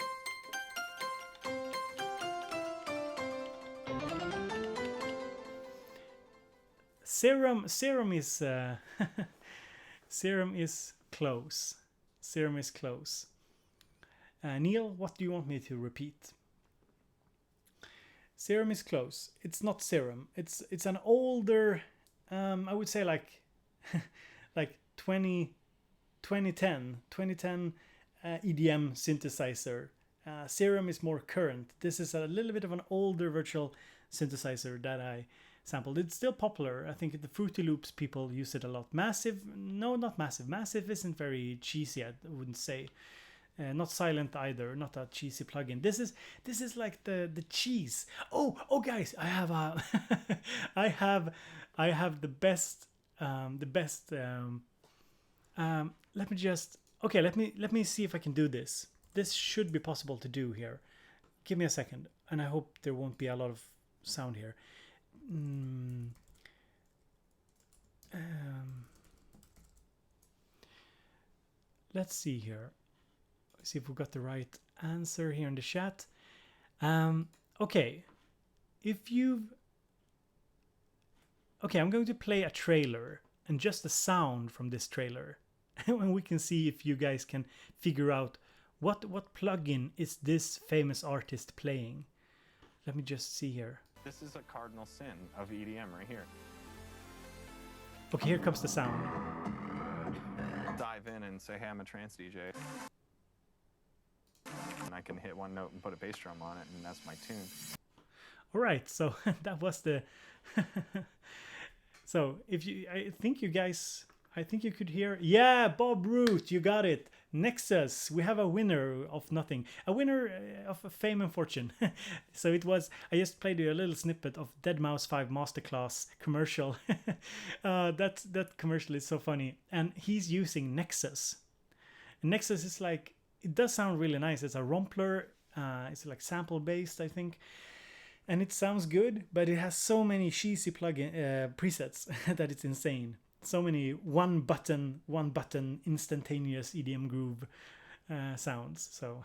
Serum is Serum is close. Serum is close. Neil, what do you want me to repeat? Serum is close. It's not Serum. It's an older, I would say like like 2010 EDM synthesizer. Serum is more current. This is a little bit of an older virtual synthesizer that I sampled. It's still popular. I think the Fruity Loops people use it a lot. Massive, no, not Massive. Massive isn't very cheesy, I wouldn't say. Not Silent either. Not a cheesy plugin. This is like the cheese. Oh guys, I have a I have the best let me just let me see if I can do this. This should be possible to do here. Give me a second, and I hope there won't be a lot of sound here. Let's see here. See if we got the right answer here in the chat. Okay, I'm going to play a trailer and just the sound from this trailer, and we can see if you guys can figure out what plugin is this famous artist playing. Let me just see here. This is a cardinal sin of EDM right here. Okay, here comes the sound. Dive in and say, hey, I'm a trance DJ. And I can hit one note and put a bass drum on it, and that's my tune. All right, so that was the... So if you, I think you could hear, yeah, Bob Root, you got it. Nexus, we have a winner of nothing, a winner of fame and fortune. So it was, I just played you a little snippet of Deadmau5 5 Masterclass commercial. That commercial is so funny, and he's using Nexus. And Nexus is like, it does sound really nice. It's a Rompler, it's like sample based, I think. And it sounds good, but it has so many cheesy plugin presets that it's insane. So many one button instantaneous EDM groove sounds. So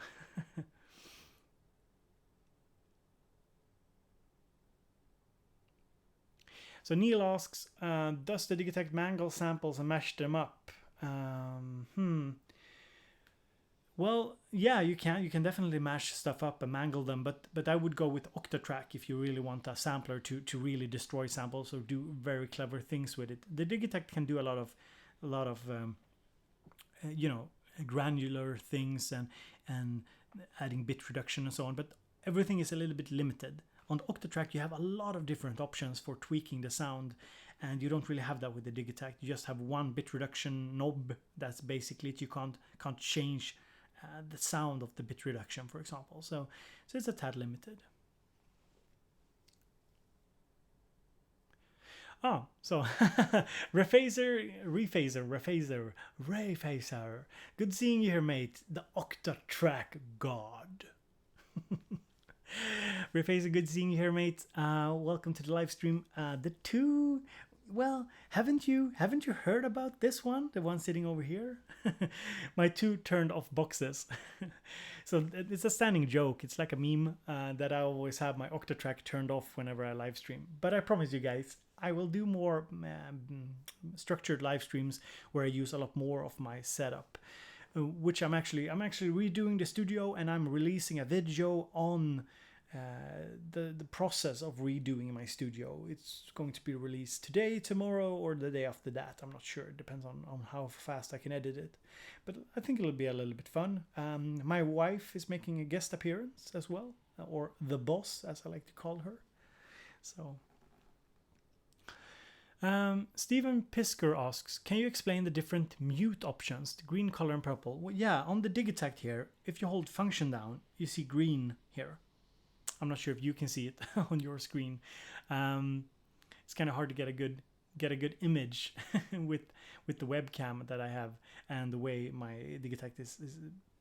so Neil asks, does the Digitakt mangle samples and mash them up? Well, yeah, you can definitely mash stuff up and mangle them, but I would go with Octatrack if you really want a sampler to really destroy samples or do very clever things with it. The Digitakt can do a lot of you know, granular things and adding bit reduction and so on, but everything is a little bit limited. On the Octatrack, you have a lot of different options for tweaking the sound, and you don't really have that with the Digitakt. You just have one bit reduction knob. That's basically it. You can't change the sound of the bit reduction, for example. So it's a tad limited. Oh, so Rayphaser. Good seeing you here, mate. The Octatrack God. Rayphaser, good seeing you here, mate. Welcome to the live stream. The two, well, haven't you heard about this one? The one sitting over here? My two turned off boxes. So it's a standing joke. It's like a meme that I always have my Octatrack turned off whenever I live stream. But I promise you guys, I will do more structured live streams where I use a lot more of my setup. Which I'm actually redoing the studio, and I'm releasing a video on the process of redoing my studio. It's going to be released today, tomorrow, or the day after that. I'm not sure. It depends on how fast I can edit it. But I think it'll be a little bit fun. My wife is making a guest appearance as well, or the boss, as I like to call her. So... Stephen Pisker asks, can you explain the different mute options, the green, color, and purple? Well, yeah, on the Digitakt here, if you hold function down, you see green here. I'm not sure if you can see it on your screen. It's kind of hard to get a good image with the webcam that I have and the way my Digitakt is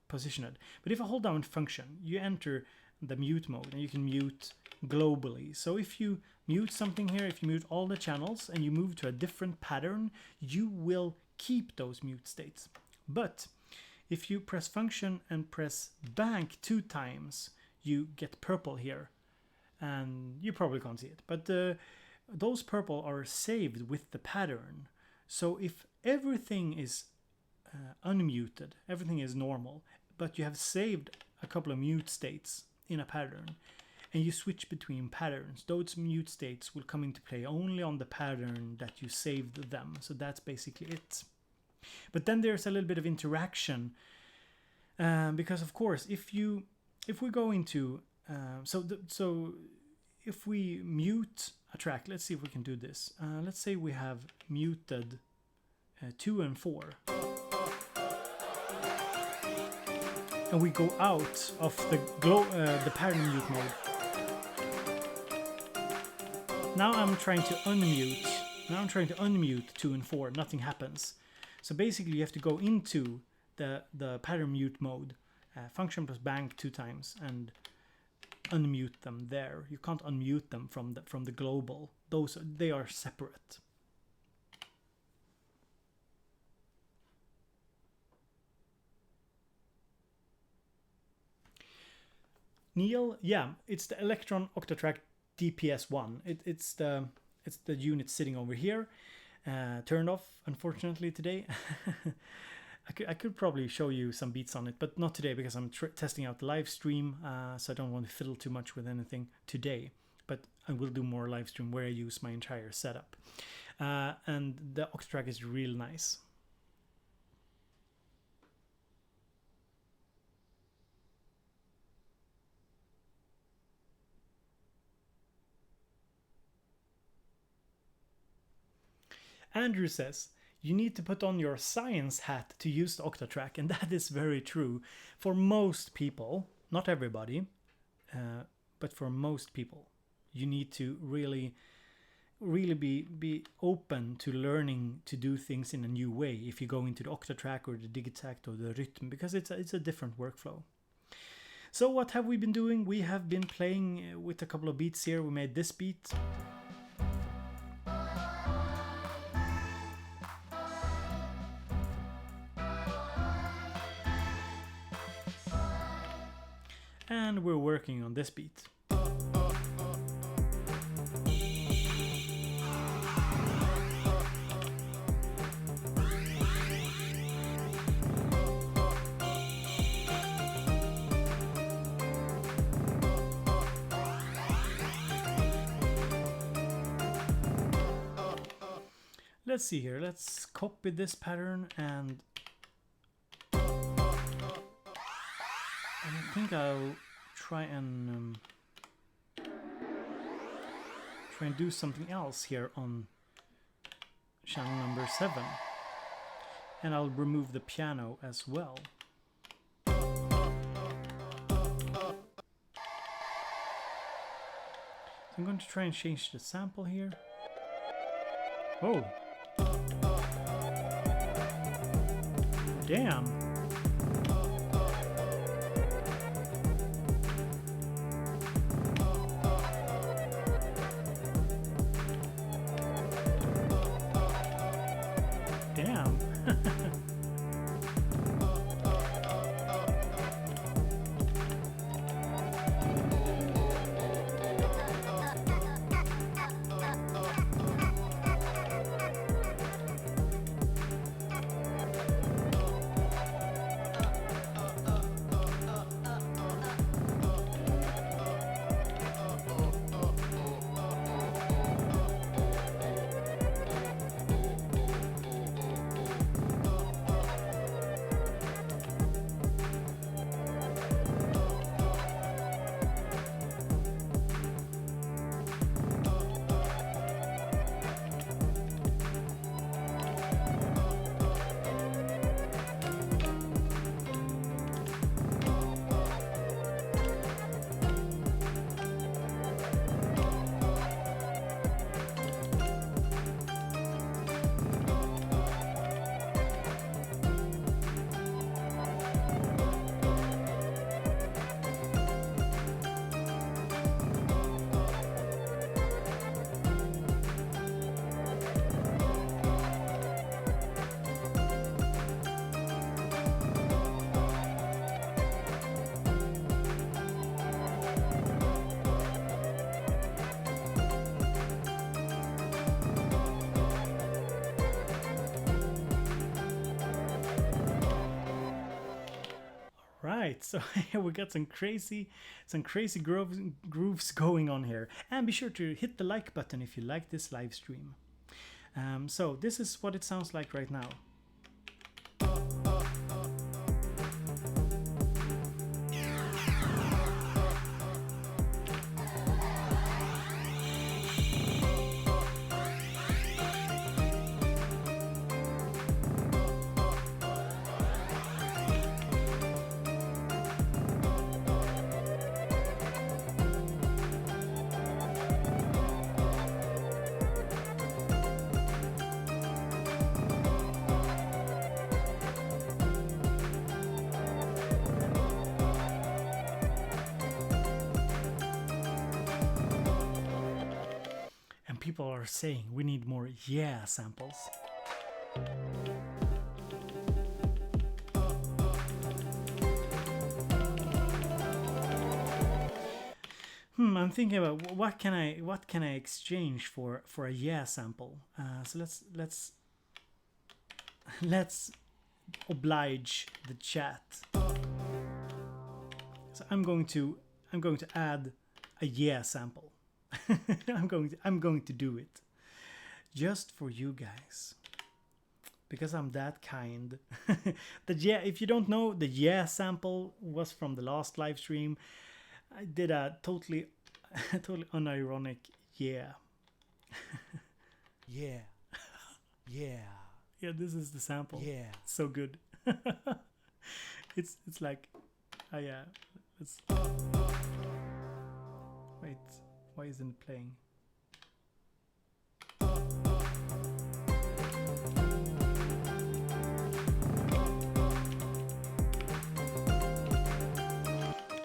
positioned. But if I hold down function, you enter the mute mode, and you can mute globally. So if you mute something here, if you mute all the channels and you move to a different pattern, you will keep those mute states. But If you press function and press bank 2 times, you get purple here. And you probably can't see it, but those purple are saved with the pattern. So if everything is unmuted, everything is normal, but you have saved a couple of mute states in a pattern, and you switch between patterns, those mute states will come into play only on the pattern that you saved them. So that's basically it. But then there's a little bit of interaction, because of course if we go into so if we mute a track, let's see if we can do this. Let's say we have muted 2 and 4, and we go out of the pattern mute mode. Now I'm trying to unmute. 2 and 4. Nothing happens. So basically, you have to go into the pattern mute mode, function plus bank 2 times, and unmute them there. You can't unmute them from the global. They are separate. Neil, yeah, it's the Elektron Octatrack DPS1. It's the unit sitting over here, turned off unfortunately today. I could probably show you some beats on it, but not today because I'm testing out the live stream, so I don't want to fiddle too much with anything today. But I will do more live stream where I use my entire setup, and the Octatrack is real nice. Andrew says, you need to put on your science hat to use the Octatrack, and that is very true. For most people, not everybody, but for most people, you need to really be open to learning to do things in a new way if you go into the Octatrack or the Digitakt or the Rhythm, because it's a different workflow. So what have we been doing? We have been playing with a couple of beats here. We made this beat. And we're working on this beat. Let's see here. Let's copy this pattern, and I think I'll try and do something else here on channel number 7, and I'll remove the piano as well. So I'm going to try and change the sample here. Oh, damn. Damn. right, so we got some crazy grooves going on here, and be sure to hit the like button if you like this live stream. So this is what it sounds like right now. People are saying we need more yeah samples. I'm thinking about what can I exchange for a yeah sample. So let's oblige the chat. So I'm going to add a yeah sample. I'm going to do it just for you guys because I'm that kind. If you don't know, the yeah sample was from the last live stream. I did a totally unironic yeah. Yeah. Yeah. Yeah, this is the sample. Yeah. So good. It's like yeah. Let's wait. Why isn't it playing?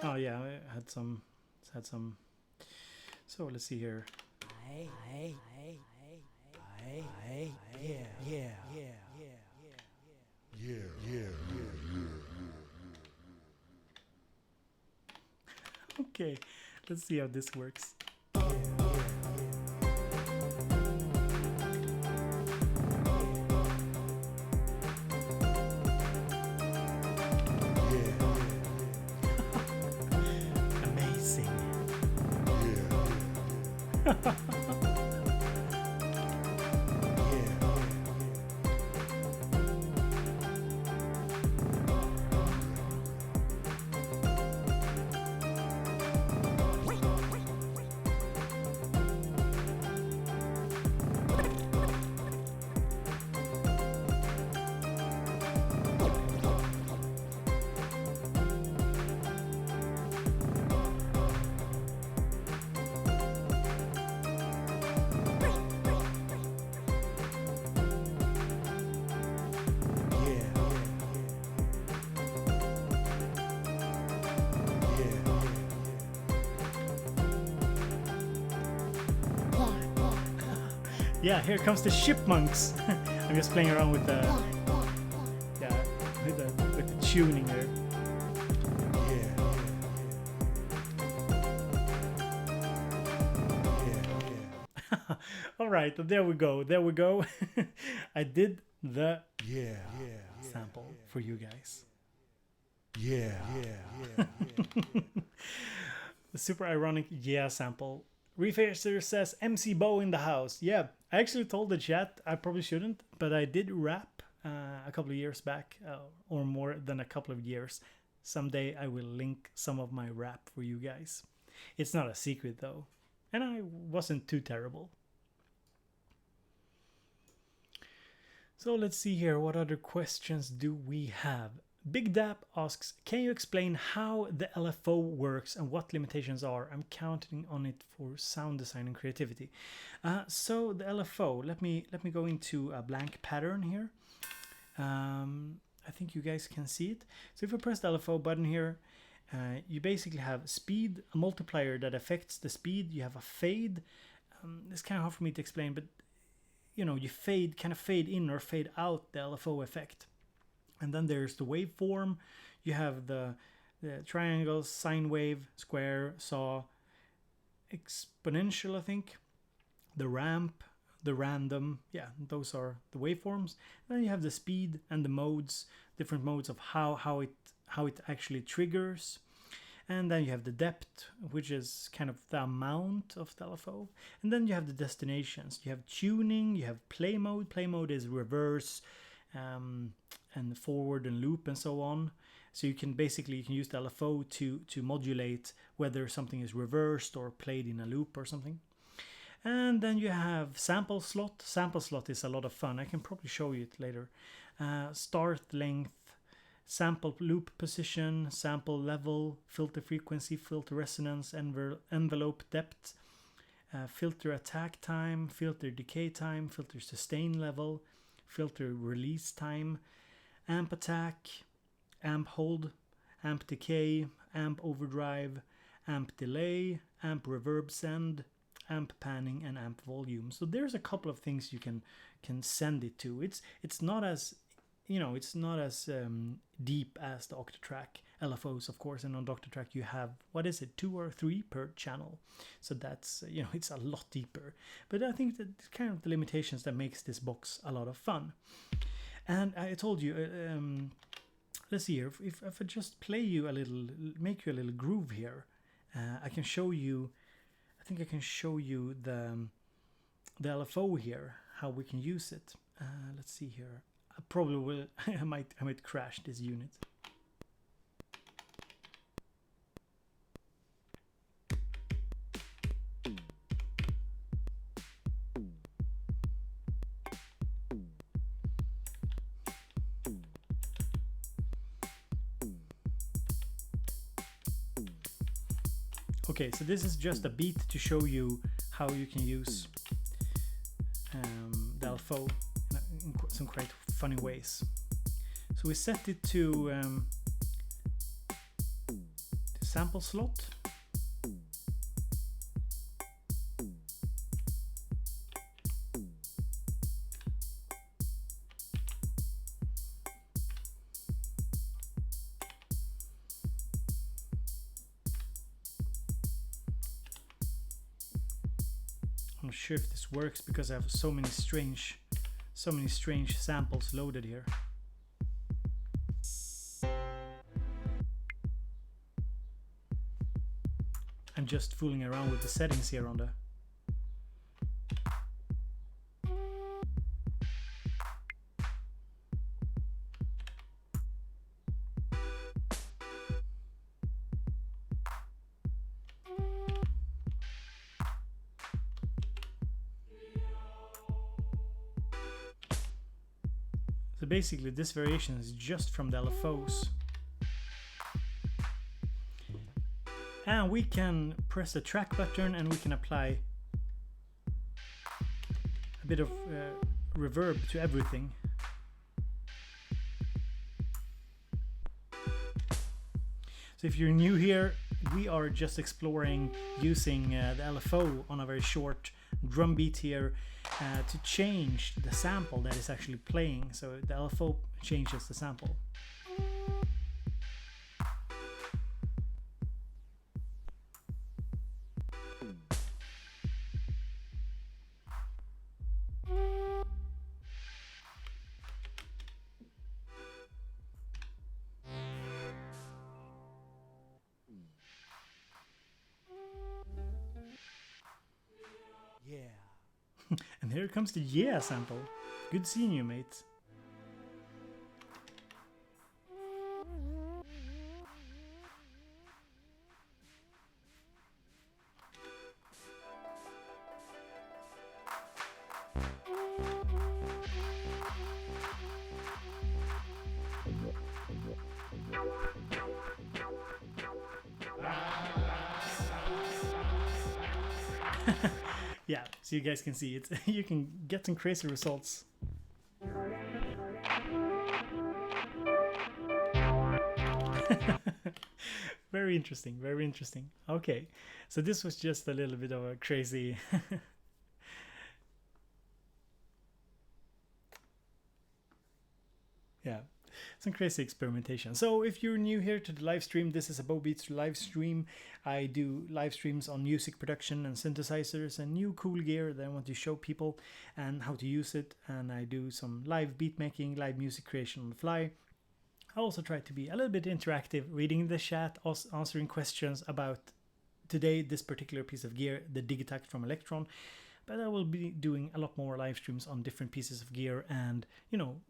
Oh yeah, I had some. So let's see here. Okay, let's see how this works. Amazing. Yeah, here comes the chipmunks. I'm just playing around with the with the tuning there. All right, there we go. I did the sample for you guys. The super ironic yeah sample. Refacer says MC Bo in the house. Yeah, I actually told the chat I probably shouldn't, but I did rap a couple of years back, or more than a couple of years. Someday I will link some of my rap for you guys. It's not a secret though, and I wasn't too terrible. So let's see here, what other questions do we have? Big Dap asks, can you explain how the LFO works and what limitations are? I'm counting on it for sound design and creativity. So the LFO, let me go into a blank pattern here. I think you guys can see it. So if you press the LFO button here, you basically have speed, a multiplier that affects the speed. You have a fade. It's kind of hard for me to explain, but you know, you kind of fade in or fade out the LFO effect. And then there's the waveform. You have the triangles, sine wave, square, saw, exponential, I think. The ramp, the random. Yeah, those are the waveforms. And then you have the speed and the modes, different modes of how how it actually triggers. And then you have the depth, which is kind of the amount of the LFO. And then you have the destinations. You have tuning, you have play mode. Play mode is reverse and forward and loop and so on. So you can use the LFO to modulate whether something is reversed or played in a loop or something. And then you have sample slot. Sample slot is a lot of fun. I can probably show you it later. Start length, sample loop position, sample level, filter frequency, filter resonance, envelope depth, filter attack time, filter decay time, filter sustain level, filter release time, amp attack, amp hold, amp decay, amp overdrive, amp delay, amp reverb send, amp panning, and amp volume. So there's a couple of things you can send it to. It's not as deep as the Octatrack LFOs, of course, and on Octatrack you have, 2 or 3 per channel. So that's, it's a lot deeper. But I think that kind of the limitations that makes this box a lot of fun. And I told you, let's see here, if I just play you a little, make you a little groove here, I can show you, I think I can show you the LFO here, how we can use it. Let's see here. I probably will, I might crash this unit. Okay, so this is just a beat to show you how you can use the LFO in some quite funny ways. So we set it to the sample slot. I'm not sure if this works because I have so many strange samples loaded here. I'm just fooling around with the settings here on the So basically this variation is just from the LFOs. And we can press the track button and we can apply a bit of reverb to everything. So if you're new here, we are just exploring using the LFO on a very short drum beat here to change the sample that is actually playing. So the LFO changes the sample. Yeah. And here comes the yeah sample. Good seeing you, mate. Yeah, so you guys can see it. You can get some crazy results. Very interesting, very interesting. Okay, so this was just a little bit of a crazy yeah, some crazy experimentation. So if you're new here to the live stream, this is a BowBeats live stream. I do live streams on music production and synthesizers and new cool gear that I want to show people and how to use it. And I do some live beat making, live music creation on the fly. I also try to be a little bit interactive, reading the chat, also answering questions about today, this particular piece of gear, the Digitakt from Elektron. But I will be doing a lot more live streams on different pieces of gear and,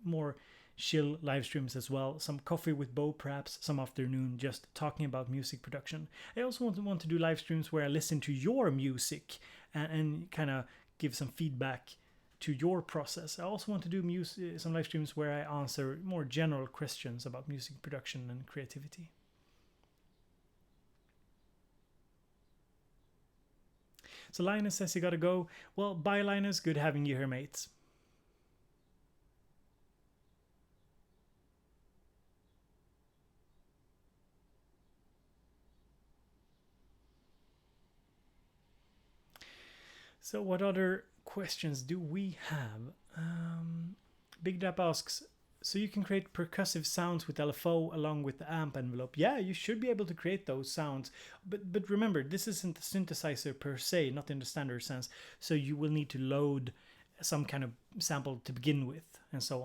more chill live streams as well. Some coffee with Bo, perhaps some afternoon, just talking about music production. I also want to do live streams where I listen to your music and kind of give some feedback to your process. I also want to do some live streams where I answer more general questions about music production and creativity. So Linus says you gotta go. Well, bye Linus, good having you here, mates. So what other questions do we have? Big Dap asks, so you can create percussive sounds with LFO along with the amp envelope. Yeah, you should be able to create those sounds. But remember, this isn't a synthesizer per se, not in the standard sense. So you will need to load some kind of sample to begin with and so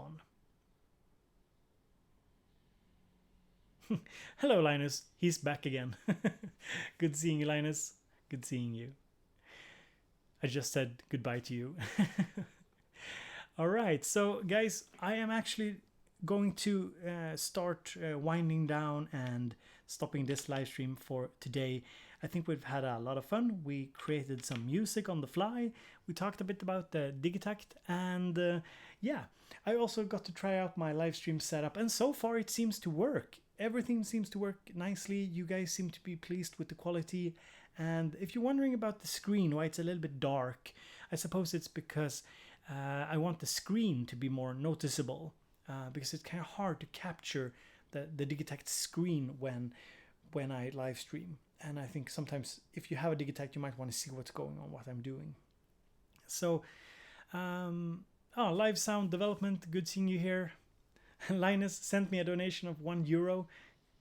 on. Hello, Linus. He's back again. Good seeing you, Linus. Good seeing you. I just said goodbye to you. All right, so guys, I am actually going to start winding down and stopping this live stream for today. I think we've had a lot of fun. We created some music on the fly. We talked a bit about the Digitakt, and yeah, I also got to try out my live stream setup, and so far it seems to work. Everything seems to work nicely. You guys seem to be pleased with the quality. And if you're wondering about the screen, why it's a little bit dark, I suppose it's because I want the screen to be more noticeable, because it's kind of hard to capture the Digitakt screen when I live stream. And I think sometimes if you have a Digitakt, you might want to see what's going on, what I'm doing. So, live sound development, good seeing you here. Linus sent me a donation of €1.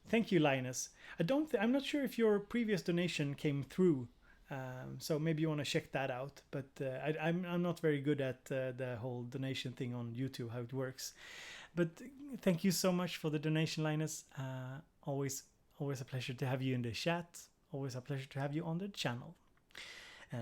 Thank you, Linus. I'm not sure if your previous donation came through, so maybe you want to check that out. But I'm not very good at the whole donation thing on YouTube, how it works. But thank you so much for the donation, Linus. Always a pleasure to have you in the chat. Always a pleasure to have you on the channel.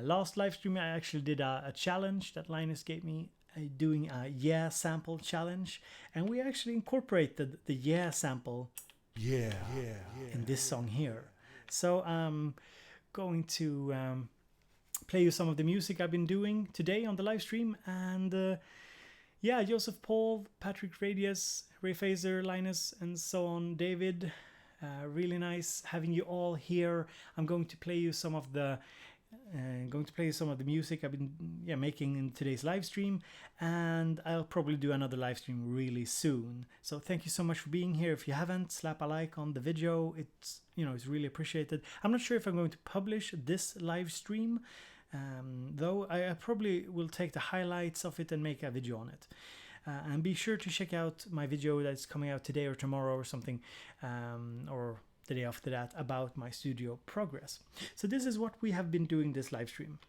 Last live stream, I actually did a challenge that Linus gave me, doing a yeah sample challenge, and we actually incorporated the yeah sample in this song here. So I'm going to play you some of the music I've been doing today on the live stream, and yeah, Joseph Paul, Patrick Radius, Ray Fazer, Linus, and so on, David. Really nice having you all here. I'm going to play you some of the music I've been making in today's live stream, and I'll probably do another live stream really soon. So thank you so much for being here. If you haven't, slap a like on the video. It's really appreciated. I'm not sure if I'm going to publish this live stream, though I probably will take the highlights of it and make a video on it. And be sure to check out my video that's coming out today or tomorrow or something, or the day after that, about my studio progress. So this is what we have been doing this live stream.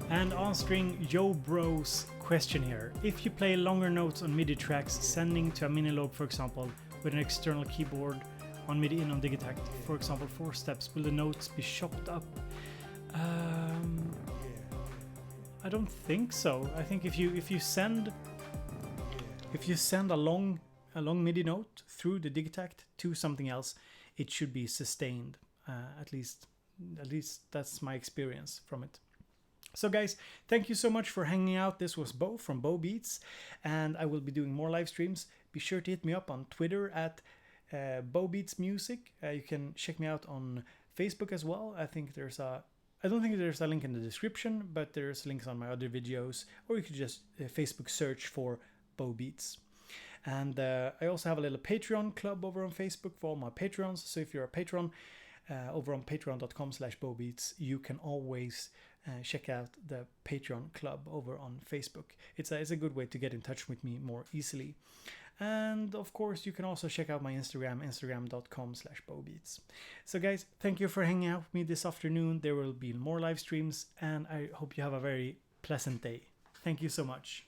And answering Joe Bro's question here, if you play longer notes on MIDI tracks, sending to a mini lobe, for example, with an external keyboard on MIDI in on Digitakt, for example, 4 steps, will the notes be chopped up? I don't think so. I think if you send a long MIDI note through the Digitakt to something else, it should be sustained. At least that's my experience from it. So guys, thank you so much for hanging out. This was Bo from Bo Beats, and I will be doing more live streams. Be sure to hit me up on Twitter at Bo Beats Music. You can check me out on Facebook as well. I don't think there's a link in the description, but there's links on my other videos, or you could just Facebook search for Bo Beats. And I also have a little Patreon club over on Facebook for all my Patreons. So if you're a patron over on patreon.com/BoBeats, you can always check out the Patreon club over on Facebook. It's a good way to get in touch with me more easily. And of course, you can also check out my Instagram, instagram.com/BoBeats. So guys, thank you for hanging out with me this afternoon. There will be more live streams, and I hope you have a very pleasant day. Thank you so much.